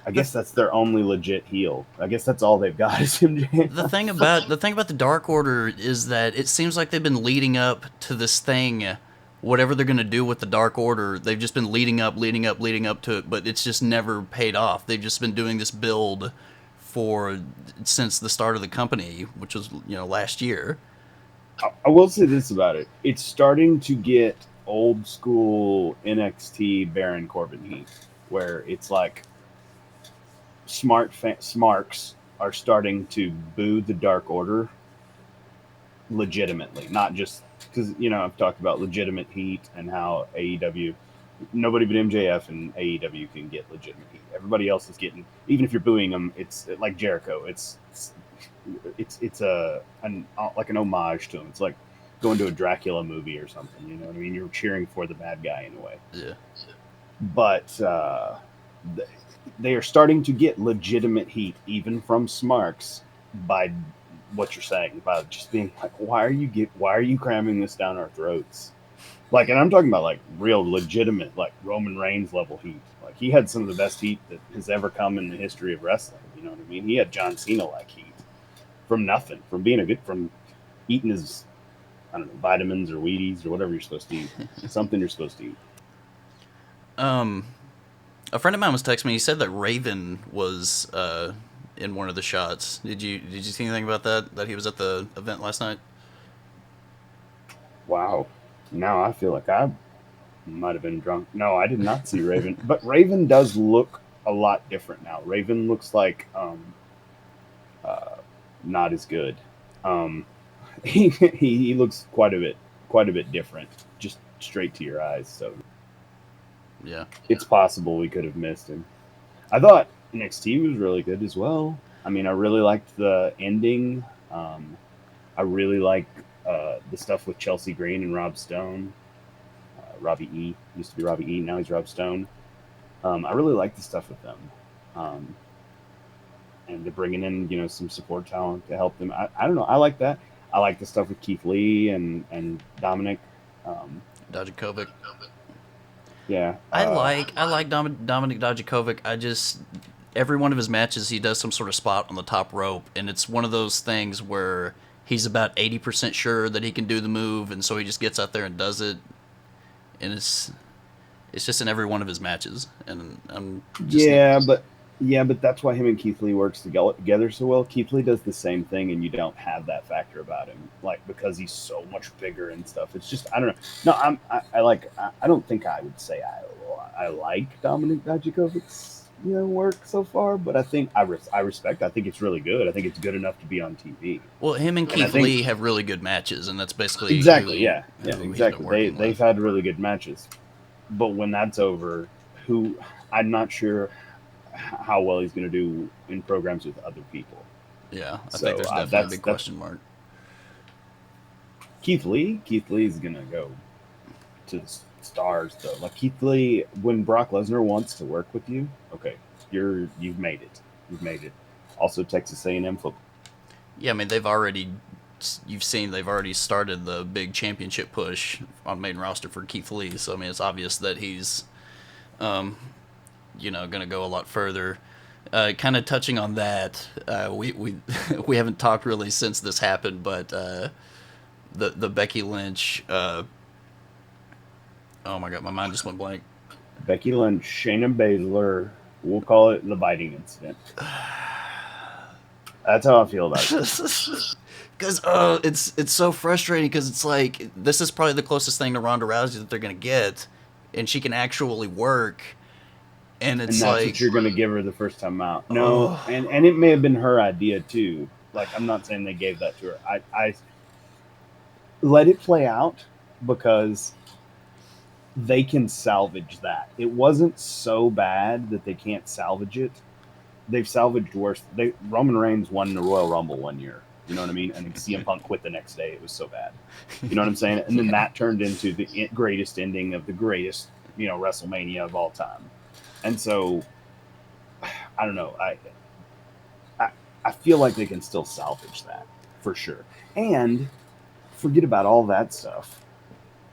I The guess that's their only legit heel. I guess that's all they've got is the MJF. thing about the Dark Order is that it seems like they've been leading up to this thing. Whatever they're gonna do with the Dark Order, they've just been leading up to it, but it's just never paid off. They've just been doing this build for since the start of the company, which was last year. I will say this about it: it's starting to get old school NXT Baron Corbin heat, where it's like smarks are starting to boo the Dark Order legitimately, not just because I've talked about legitimate heat and how AEW nobody but MJF and AEW can get legitimate heat. Everybody else is getting, even if you're booing them, it's like Jericho. It's like an homage to him. It's like going to a Dracula movie or something. You know what I mean? You're cheering for the bad guy in a way. Yeah. But they are starting to get legitimate heat, even from Smarks, by what you're saying, by just being like, why are you cramming this down our throats? Like, and I'm talking about like real legitimate, like Roman Reigns level heat. Like he had some of the best heat that has ever come in the history of wrestling. You know what I mean? He had John Cena like heat from nothing, from eating his, I don't know, vitamins or Wheaties or whatever you're supposed to eat, something you're supposed to eat. Um, a friend of mine was texting me. He said that Raven was in one of the shots. Did you see anything about that? That he was at the event last night? Wow. Now I feel like I might have been drunk. No, I did not see Raven, but Raven does look a lot different now. Raven looks like uh, not as good. Um, he looks quite a bit different, just straight to your eyes. So Yeah. it's possible we could have missed him. I thought NXT was really good as well. I mean, I really liked the ending. I really like the stuff with Chelsea Green and Rob Stone. Robbie E used to be Robbie E. Now he's Rob Stone. I really like the stuff with them. Um, and they're bringing in some support talent to help them. I don't know. I like that. I like the stuff with Keith Lee and Dominic. Um, Dijakovic. yeah. I like Dominic Dijakovic. I just every one of his matches he does some sort of spot on the top rope, and it's one of those things where he's about 80% sure that he can do the move, and so he just gets out there and does it, and it's just in every one of his matches, and I'm just but that's why him and Keith Lee works together so well. Keith Lee does the same thing, and you don't have that factor about him, like because he's so much bigger and stuff. It's just I don't know. No, I don't think I would say I like Dominic Dijakovic's work so far, but I think I respect. I think it's really good. I think it's good enough to be on TV. well, him and And I Keith think Lee have really good matches, and that's basically exactly, yeah, yeah, who he's been exactly. working They've with. had really good matches, but when that's over, who I'm not sure how well he's going to do in programs with other people. Yeah, I think So there's definitely a big that's question mark. Keith Lee. Keith Lee is going to go to the stars though. Like Keith Lee, when Brock Lesnar wants to work with you, okay, you've made it. You've made it. Also, Texas A&M football. Yeah, I mean you've seen they've already started the big championship push on main roster for Keith Lee. So I mean, it's obvious that he's, um, going to go a lot further. Kind of touching on that, we we haven't talked really since this happened, but the Becky Lynch. Oh my god, my mind just went blank. Becky Lynch, Shayna Baszler. We'll call it the biting incident. That's how I feel about it. Because it's so frustrating because it's like this is probably the closest thing to Ronda Rousey that they're gonna get, and she can actually work, and And it's that's what like you're going to give her the first time out. No, oh and it may have been her idea too. Like, I'm not saying they gave that to her. I let it play out because they can salvage that. It wasn't so bad that they can't salvage it. They've salvaged worse. Roman Reigns won the Royal Rumble one year. You know what I mean? And CM Punk quit the next day. It was so bad. You know what I'm saying? And then yeah. that turned into the greatest ending of the greatest, WrestleMania of all time. And so I don't know. I I feel like they can still salvage that for sure. And forget about all that stuff.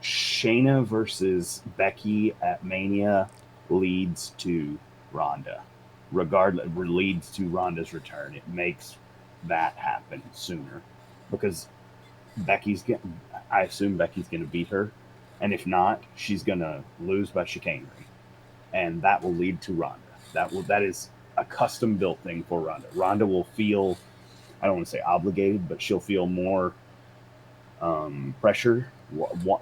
Shayna versus Becky at Mania leads to Ronda. Regardless, leads to Ronda's return. It makes that happen sooner because Becky's getting. I assume Becky's going to beat her, and if not, she's going to lose by chicanery, and that will lead to Ronda. That is a custom built thing for Ronda. Ronda will feel, I don't want to say obligated, but she'll feel more pressure,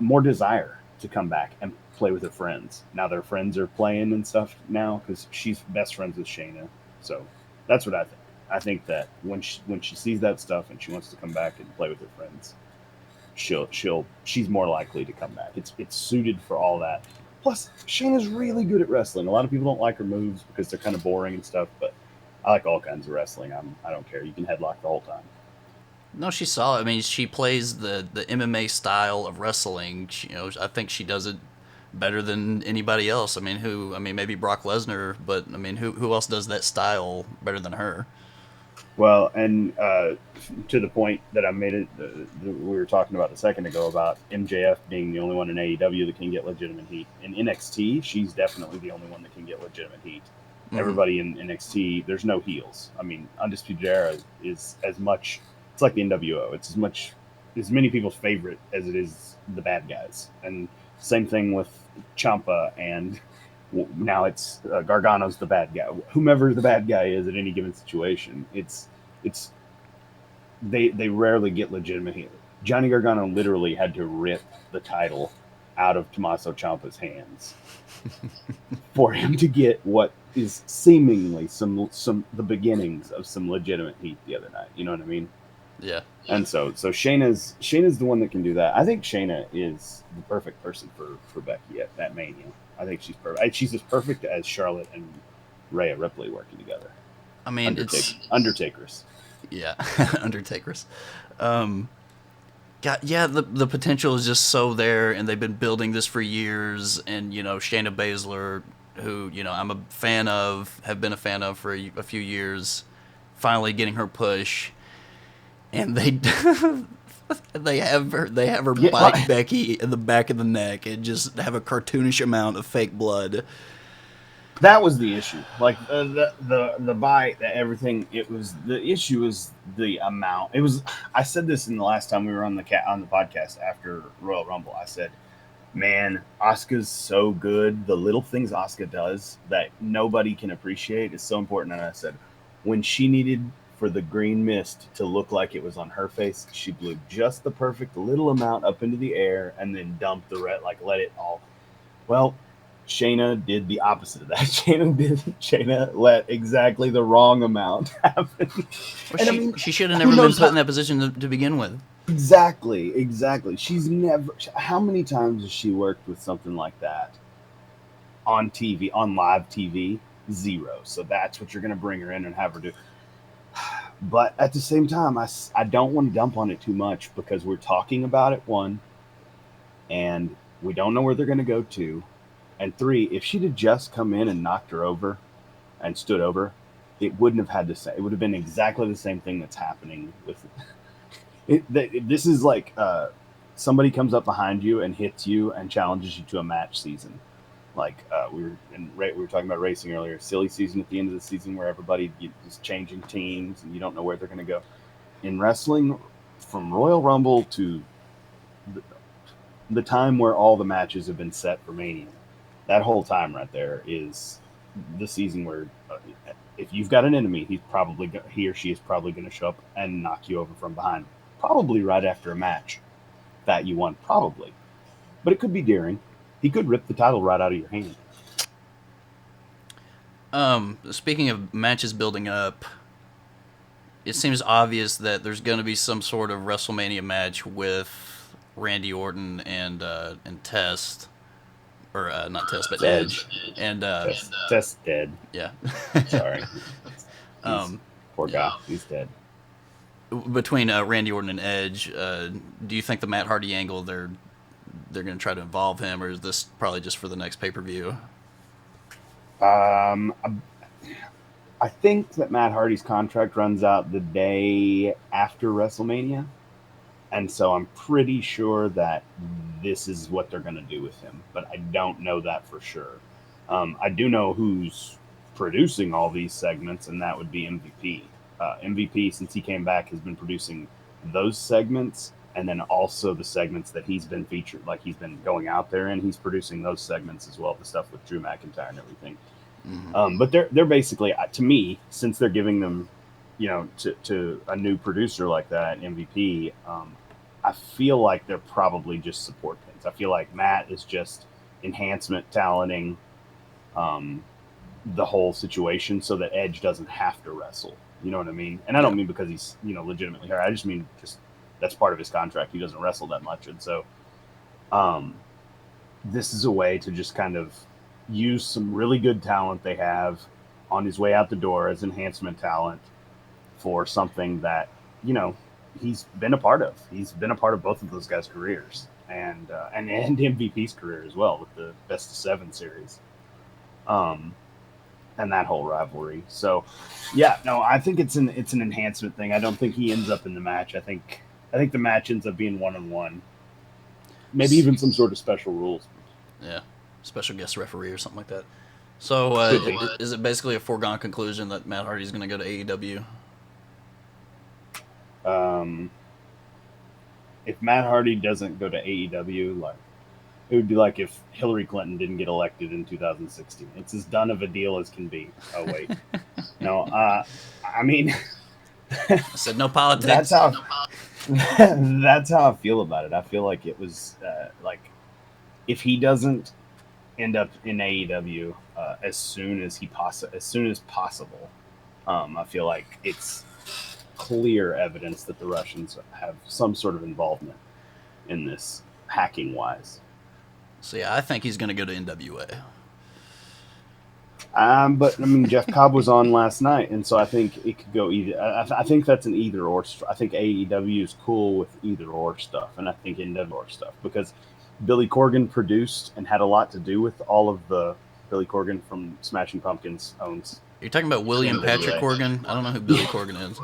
more desire to come back and play with her friends. Now their friends are playing and stuff now because she's best friends with Shayna. So that's what I think. I think that when she sees that stuff and she wants to come back and play with her friends, she's more likely to come back. It's suited for all that. Plus, Shayna's really good at wrestling. A lot of people don't like her moves because they're kind of boring and stuff, but I like all kinds of wrestling. I don't care. You can headlock the whole time. No, she saw it. I mean, she plays the MMA style of wrestling. I think she does it better than anybody else. I mean, maybe Brock Lesnar, but I mean, who else does that style better than her? Well, and to the point that I made it, we were talking about a second ago about MJF being the only one in AEW that can get legitimate heat. In NXT, she's definitely the only one that can get legitimate heat. Mm-hmm. Everybody in NXT, there's no heels. I mean, Undisputed Era is as much. It's like the NWO. It's as many people's favorite as it is the bad guys. And same thing with Champa and now it's Gargano's the bad guy. Whomever the bad guy is at any given situation, it's they rarely get legitimate heat. Johnny Gargano literally had to rip the title out of Tommaso Ciampa's hands for him to get what is seemingly some the beginnings of some legitimate heat the other night. You know what I mean? Yeah. And so Shayna's the one that can do that. I think Shayna is the perfect person for Becky at Mania. I think she's perfect. She's as perfect as Charlotte and Rhea Ripley working together. I mean, it's Undertakers. yeah, Undertakers. Um, God, yeah, the potential is just so there, and they've been building this for years. And Shayna Baszler, who I'm a fan of, have been a fan of for a few years, finally getting her push, and they have her Yeah, bite Becky in the back of the neck and just have a cartoonish amount of fake blood. that was the issue. Like the bite, everything. It was the issue is the amount. It was. I said this in the last time we were on the podcast after Royal Rumble. I said, man, Asuka's so good. The little things Asuka does that nobody can appreciate is so important. And I said, when she needed for the green mist to look like it was on her face, she blew just the perfect little amount up into the air and then dumped the red, like let it all. Well, Shayna did the opposite of that. Shayna let exactly the wrong amount happen. Well, And I she mean, she should have who never been knows put how in that position to begin with. exactly. She's never. How many times has she worked with something like that on TV, on live TV? Zero. So that's what you're going to bring her in and have her do. But at the same time, I don't want to dump on it too much because we're talking about it, one, and we don't know where they're going to go to. And three, if she'd have just come in and knocked her over and stood over, it wouldn't have had to say. It would have been exactly the same thing that's happening with this is like somebody comes up behind you and hits you and challenges you to a match season. Like we were talking about racing earlier. Silly season at the end of the season where everybody is changing teams and you don't know where they're going to go. In wrestling, from Royal Rumble to the, the time where all the matches have been set for Mania, that whole time right there is the season where if you've got an enemy, he or she is probably going to show up and knock you over from behind, probably right after a match that you won, probably. But it could be during. He could rip the title right out of your hand. Speaking of matches building up, it seems obvious that there's going to be some sort of WrestleMania match with Randy Orton and Test, or not Test, but Dead. Edge, and Test dead. yeah. Sorry, poor guy. He's dead. Between Randy Orton and Edge, do you think the Matt Hardy angle they're going to try to involve him, or is this probably just for the next pay-per-view? I think that Matt Hardy's contract runs out the day after WrestleMania, and so I'm pretty sure that this is what they're going to do with him, but I don't know that for sure. I do know who's producing all these segments, and that would be MVP. MVP, since he came back, has been producing those segments, and then also the segments that he's been featured, like he's been going out there, and he's producing those segments as well, the stuff with Drew McIntyre and everything. Mm-hmm. But they're basically, to me, since they're giving them, to a new producer like that, MVP, I feel like they're probably just support things. I feel like Matt is just enhancement talenting the whole situation so that Edge doesn't have to wrestle. You know what I mean? And I don't mean because he's, legitimately hurt. I just mean just that's part of his contract. He doesn't wrestle that much. And so this is a way to just kind of use some really good talent they have on his way out the door as enhancement talent for something that, he's been a part of. He's been a part of both of those guys' careers and MVP's career as well with the Best of 7 series. And that whole rivalry. So, yeah, no, I think it's an enhancement thing. I don't think he ends up in the match. I think the match ends up being 1-on-1. Maybe even some sort of special rules. Yeah, special guest referee or something like that. So, is it basically a foregone conclusion that Matt Hardy's going to go to AEW? If Matt Hardy doesn't go to AEW, like, it would be like if Hillary Clinton didn't get elected in 2016. It's as done of a deal as can be. Oh, wait. No, I mean... I said no politics. That's how I feel about it. I feel like it was, if he doesn't end up in AEW as soon as possible, I feel like it's clear evidence that the Russians have some sort of involvement in this, hacking-wise. So, yeah, I think he's going to go to NWA. But, I mean, Jeff Cobb was on last night, and so I think it could go either. I think that's an either-or. I think AEW is cool with either-or stuff, and I think NWA stuff, because Billy Corgan produced and had a lot to do with all of the... Billy Corgan from Smashing Pumpkins owns... You're talking about William Patrick Corgan? I don't know who Billy Corgan is.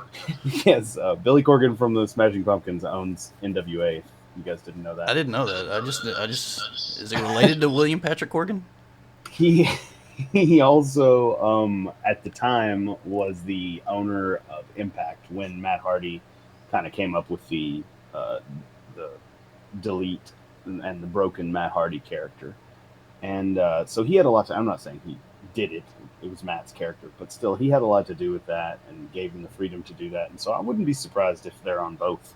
Yes, Billy Corgan from the Smashing Pumpkins owns NWA. You guys didn't know that? I didn't know that. I just is it related to William Patrick Corgan? He also at the time was the owner of Impact when Matt Hardy kind of came up with the delete and the broken Matt Hardy character, and so he had a lot to. I'm not saying he did it. It was Matt's character, but still he had a lot to do with that and gave him the freedom to do that. And so I wouldn't be surprised if they're on both.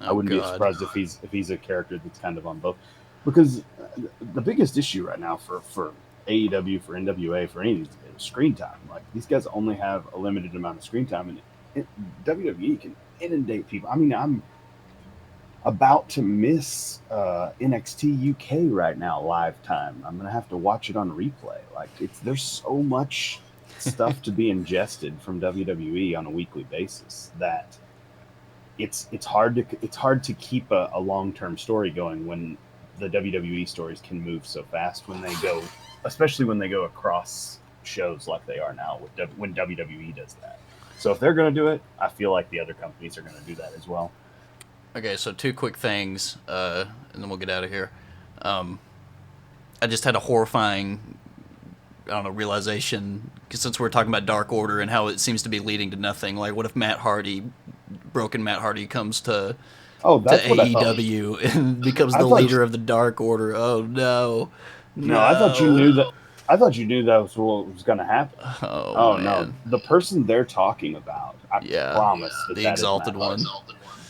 I wouldn't be surprised if he's a character that's kind of on both, because the biggest issue right now for AEW, for NWA, for any of these is screen time. Like, these guys only have a limited amount of screen time, and WWE can inundate people. I mean, I'm about to miss NXT UK right now live time. I'm gonna have to watch it on replay. Like, there's so much stuff to be ingested from WWE on a weekly basis that it's hard to keep a long-term story going when the WWE stories can move so fast especially when they go across shows like they are now when WWE does that. So if they're going to do it, I feel like the other companies are going to do that as well. Okay, so 2 quick things, and then we'll get out of here. I just had a horrifying, realization, because since we're talking about Dark Order and how it seems to be leading to nothing. Like, what if broken Matt Hardy comes to AEW and becomes the leader of the Dark Order? Oh, no. No, I thought you knew that. I thought you knew that was what was going to happen. Oh Oh no, man, the person they're talking about, I yeah, promise the that is exalted Matt Hardy. one.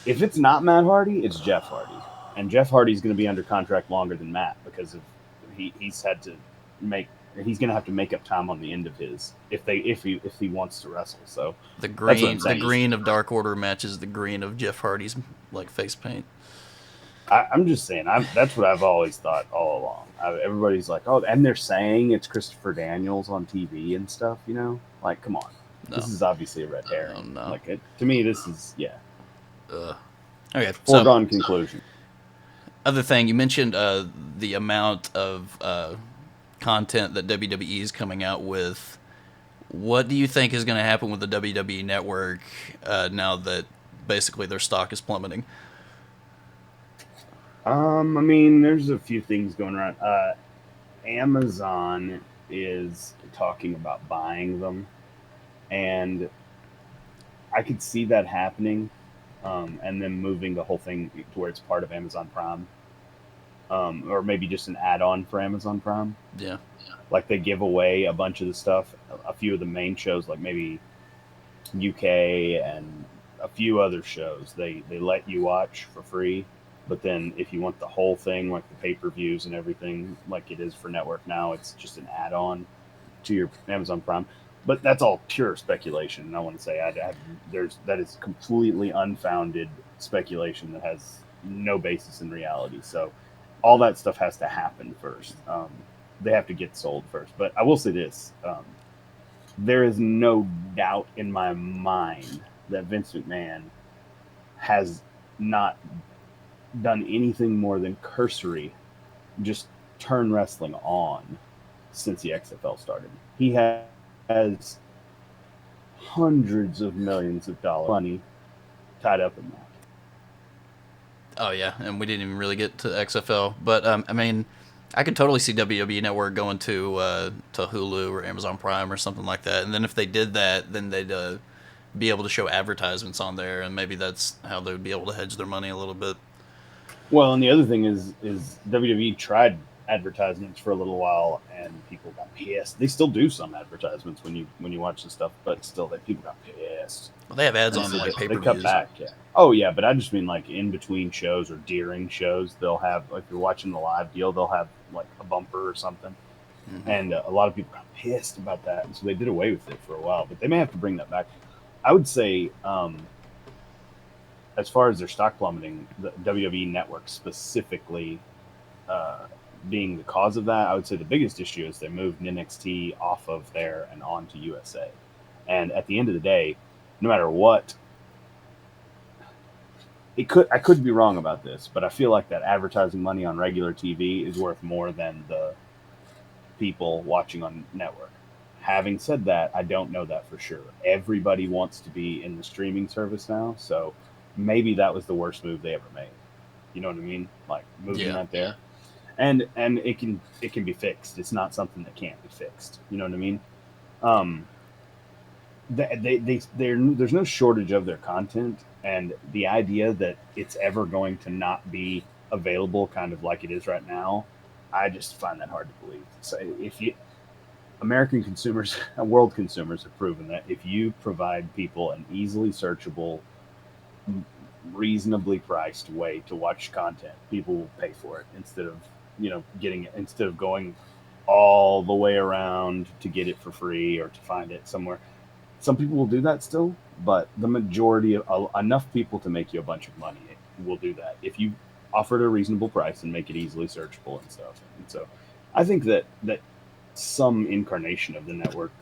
If it's not Matt Hardy, it's Jeff Hardy, and Jeff Hardy's going to be under contract longer than Matt because of he's had to make he's going to have to make up time on the end of his if he wants to wrestle. So that's what I'm The saying. green of Dark Order matches the green of Jeff Hardy's like face paint. I'm just saying. That's what I've always thought all along. Everybody's like, oh, and they're saying it's Christopher Daniels on TV and stuff. Like, come on, this No, is obviously a red oh herring. no. Like, to me, this is Ugh. Okay, so foregone conclusion. other thing you mentioned the amount of content that WWE is coming out with. What do you think is going to happen with the WWE network now that basically their stock is plummeting? I mean, there's a few things going around. Amazon is talking about buying them, and I could see that happening, and then moving the whole thing to where it's part of Amazon Prime, or maybe just an add-on for Amazon Prime. Yeah, Like they give away a bunch of the stuff, a few of the main shows, like maybe UK and a few other shows. They let you watch for free, but then if you want the whole thing, like the pay-per-views and everything, like it is for network now, it's just an add-on to your Amazon Prime. But that's all pure speculation. And I want to say that is completely unfounded speculation that has no basis in reality. So all that stuff has to happen first. They have to get sold first. But I will say this: there is no doubt in my mind that Vince McMahon has not done anything more than cursory, just turn wrestling on since the XFL started. He has hundreds of millions of dollars money tied up in that. oh yeah, and we didn't even really get to XFL, but I mean, I could totally see WWE Network going to Hulu or Amazon Prime or something like that, and then if they did that, then they'd be able to show advertisements on there, and maybe that's how they would be able to hedge their money a little bit. Well, and the other thing is WWE tried advertisements for a little while, and people got pissed. They still do some advertisements when you watch the stuff, but still, that people got pissed. Well, they have ads And on so like pay they per cut views. back. Yeah. Oh yeah, but I just mean like in between shows or during shows, they'll have like if you're watching the live deal, they'll have like a bumper or something, Hmm. and a lot of people got pissed about that, and so they did away with it for a while. But they may have to bring that back. I would say, as far as their stock plummeting, the WWE Network specifically uh, being the cause of that, I would say the biggest issue is they moved NXT off of there and onto USA. And at the end of the day, no matter what, I could be wrong about this, but I feel like that advertising money on regular TV is worth more than the people watching on network. Having said that, I don't know that for sure. Everybody wants to be in the streaming service now, so maybe that was the worst move they ever made. You know what I mean? Like moving Yeah. that there, and it can be fixed. It's not something that can't be fixed. You know what I mean? Um, there's no shortage of their content, and the idea that it's ever going to not be available, kind of like it is right now, I just find that hard to believe. So if you American consumers, world consumers have proven that if you provide people an easily searchable, reasonably priced way to watch content, people will pay for it instead of getting it instead of going all the way around to get it for free or to find it somewhere. Some people will do that still, but the majority of enough people to make you a bunch of money will do that if you offer it a reasonable price and make it easily searchable and stuff. And so, I think that some incarnation of the network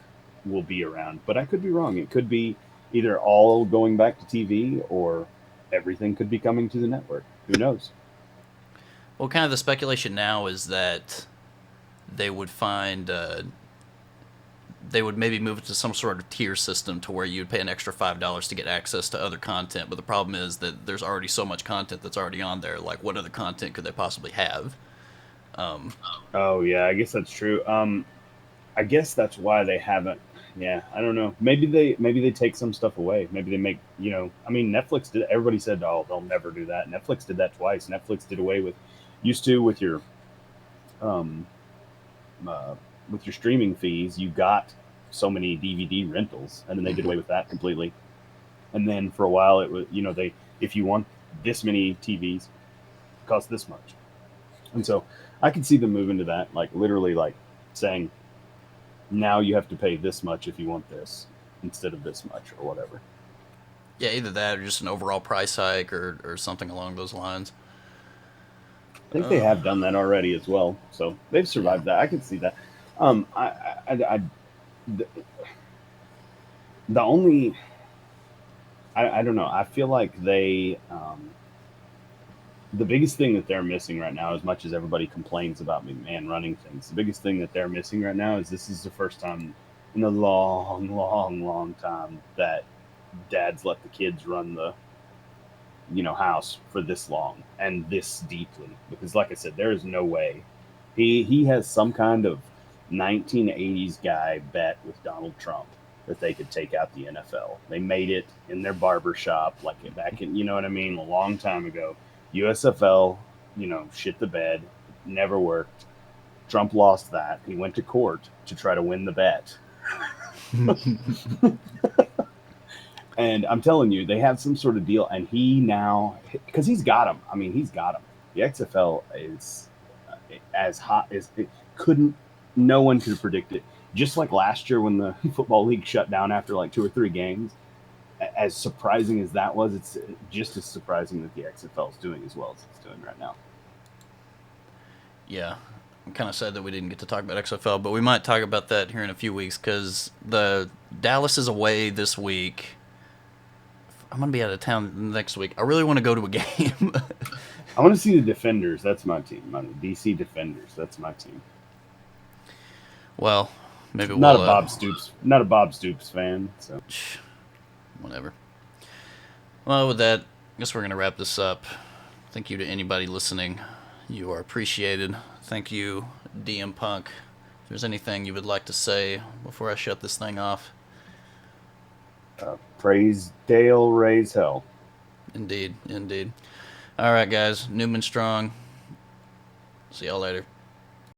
will be around, but I could be wrong. It could be either all going back to TV or everything could be coming to the network. Who knows? Well, kind of the speculation now is that they would find they would maybe move it to some sort of tier system to where you'd pay an extra $5 to get access to other content. But the problem is that there's already so much content that's already on there. Like, what other content could they possibly have? Um, Oh yeah, I guess that's true. I guess that's why they haven't. Yeah, I don't know. Maybe they take some stuff away. Maybe they make I mean, Netflix did. Everybody said, "Oh, they'll never do that." Netflix did that twice. Netflix did away with used to with your um, uh, with your streaming fees, you got so many DVD rentals, and then they did Mm-hmm. away with that completely. And then for a while, it was, they, if you want this many TVs, it costs this much. And so I could see them moving to that, like literally, like saying, now you have to pay this much if you want this instead of this much or whatever. Yeah, either that or just an overall price hike or something along those lines. I think they have done that already as well, so they've Yeah. survived that. I can see that. The, the only, I don't know. I feel like the biggest thing that they're missing right now, as much as everybody complains about McMahon running things, the biggest thing that they're missing right now is this is the first time in a long, long, long time that dads let the kids run the house for this long and this deeply. Because, like I said, there is no way he has some kind of 1980s guy bet with Donald Trump that they could take out the NFL. They made it in their barber shop, like back in, you know what I mean, a long time ago. USFL, shit the bed, never worked. Trump lost that. He went to court to try to win the bet. And I'm telling you, they have some sort of deal, and he now, because he's got him. I mean, he's got him. The XFL is as hot as it couldn't. No one could predict it. Just like last year when the football league shut down after like 2 or 3 games, as surprising as that was, it's just as surprising that the XFL is doing as well as it's doing right now. Yeah. I'm kind of sad that we didn't get to talk about XFL, but we might talk about that here in a few weeks because the Dallas is away this week. I'm gonna be out of town next week. I really want to go to a game. I want to see the Defenders. That's my team. The DC Defenders. That's my team. Well, maybe Not a we'll Bob Stoops. Not a Bob Stoops fan. So whatever. Well, with that, I guess we're gonna wrap this up. Thank you to anybody listening. You are appreciated. Thank you, DMPunk. If there's anything you would like to say before I shut this thing off. praise Dale, raise hell. Indeed, indeed. All right, guys. Newman Strong. See y'all later.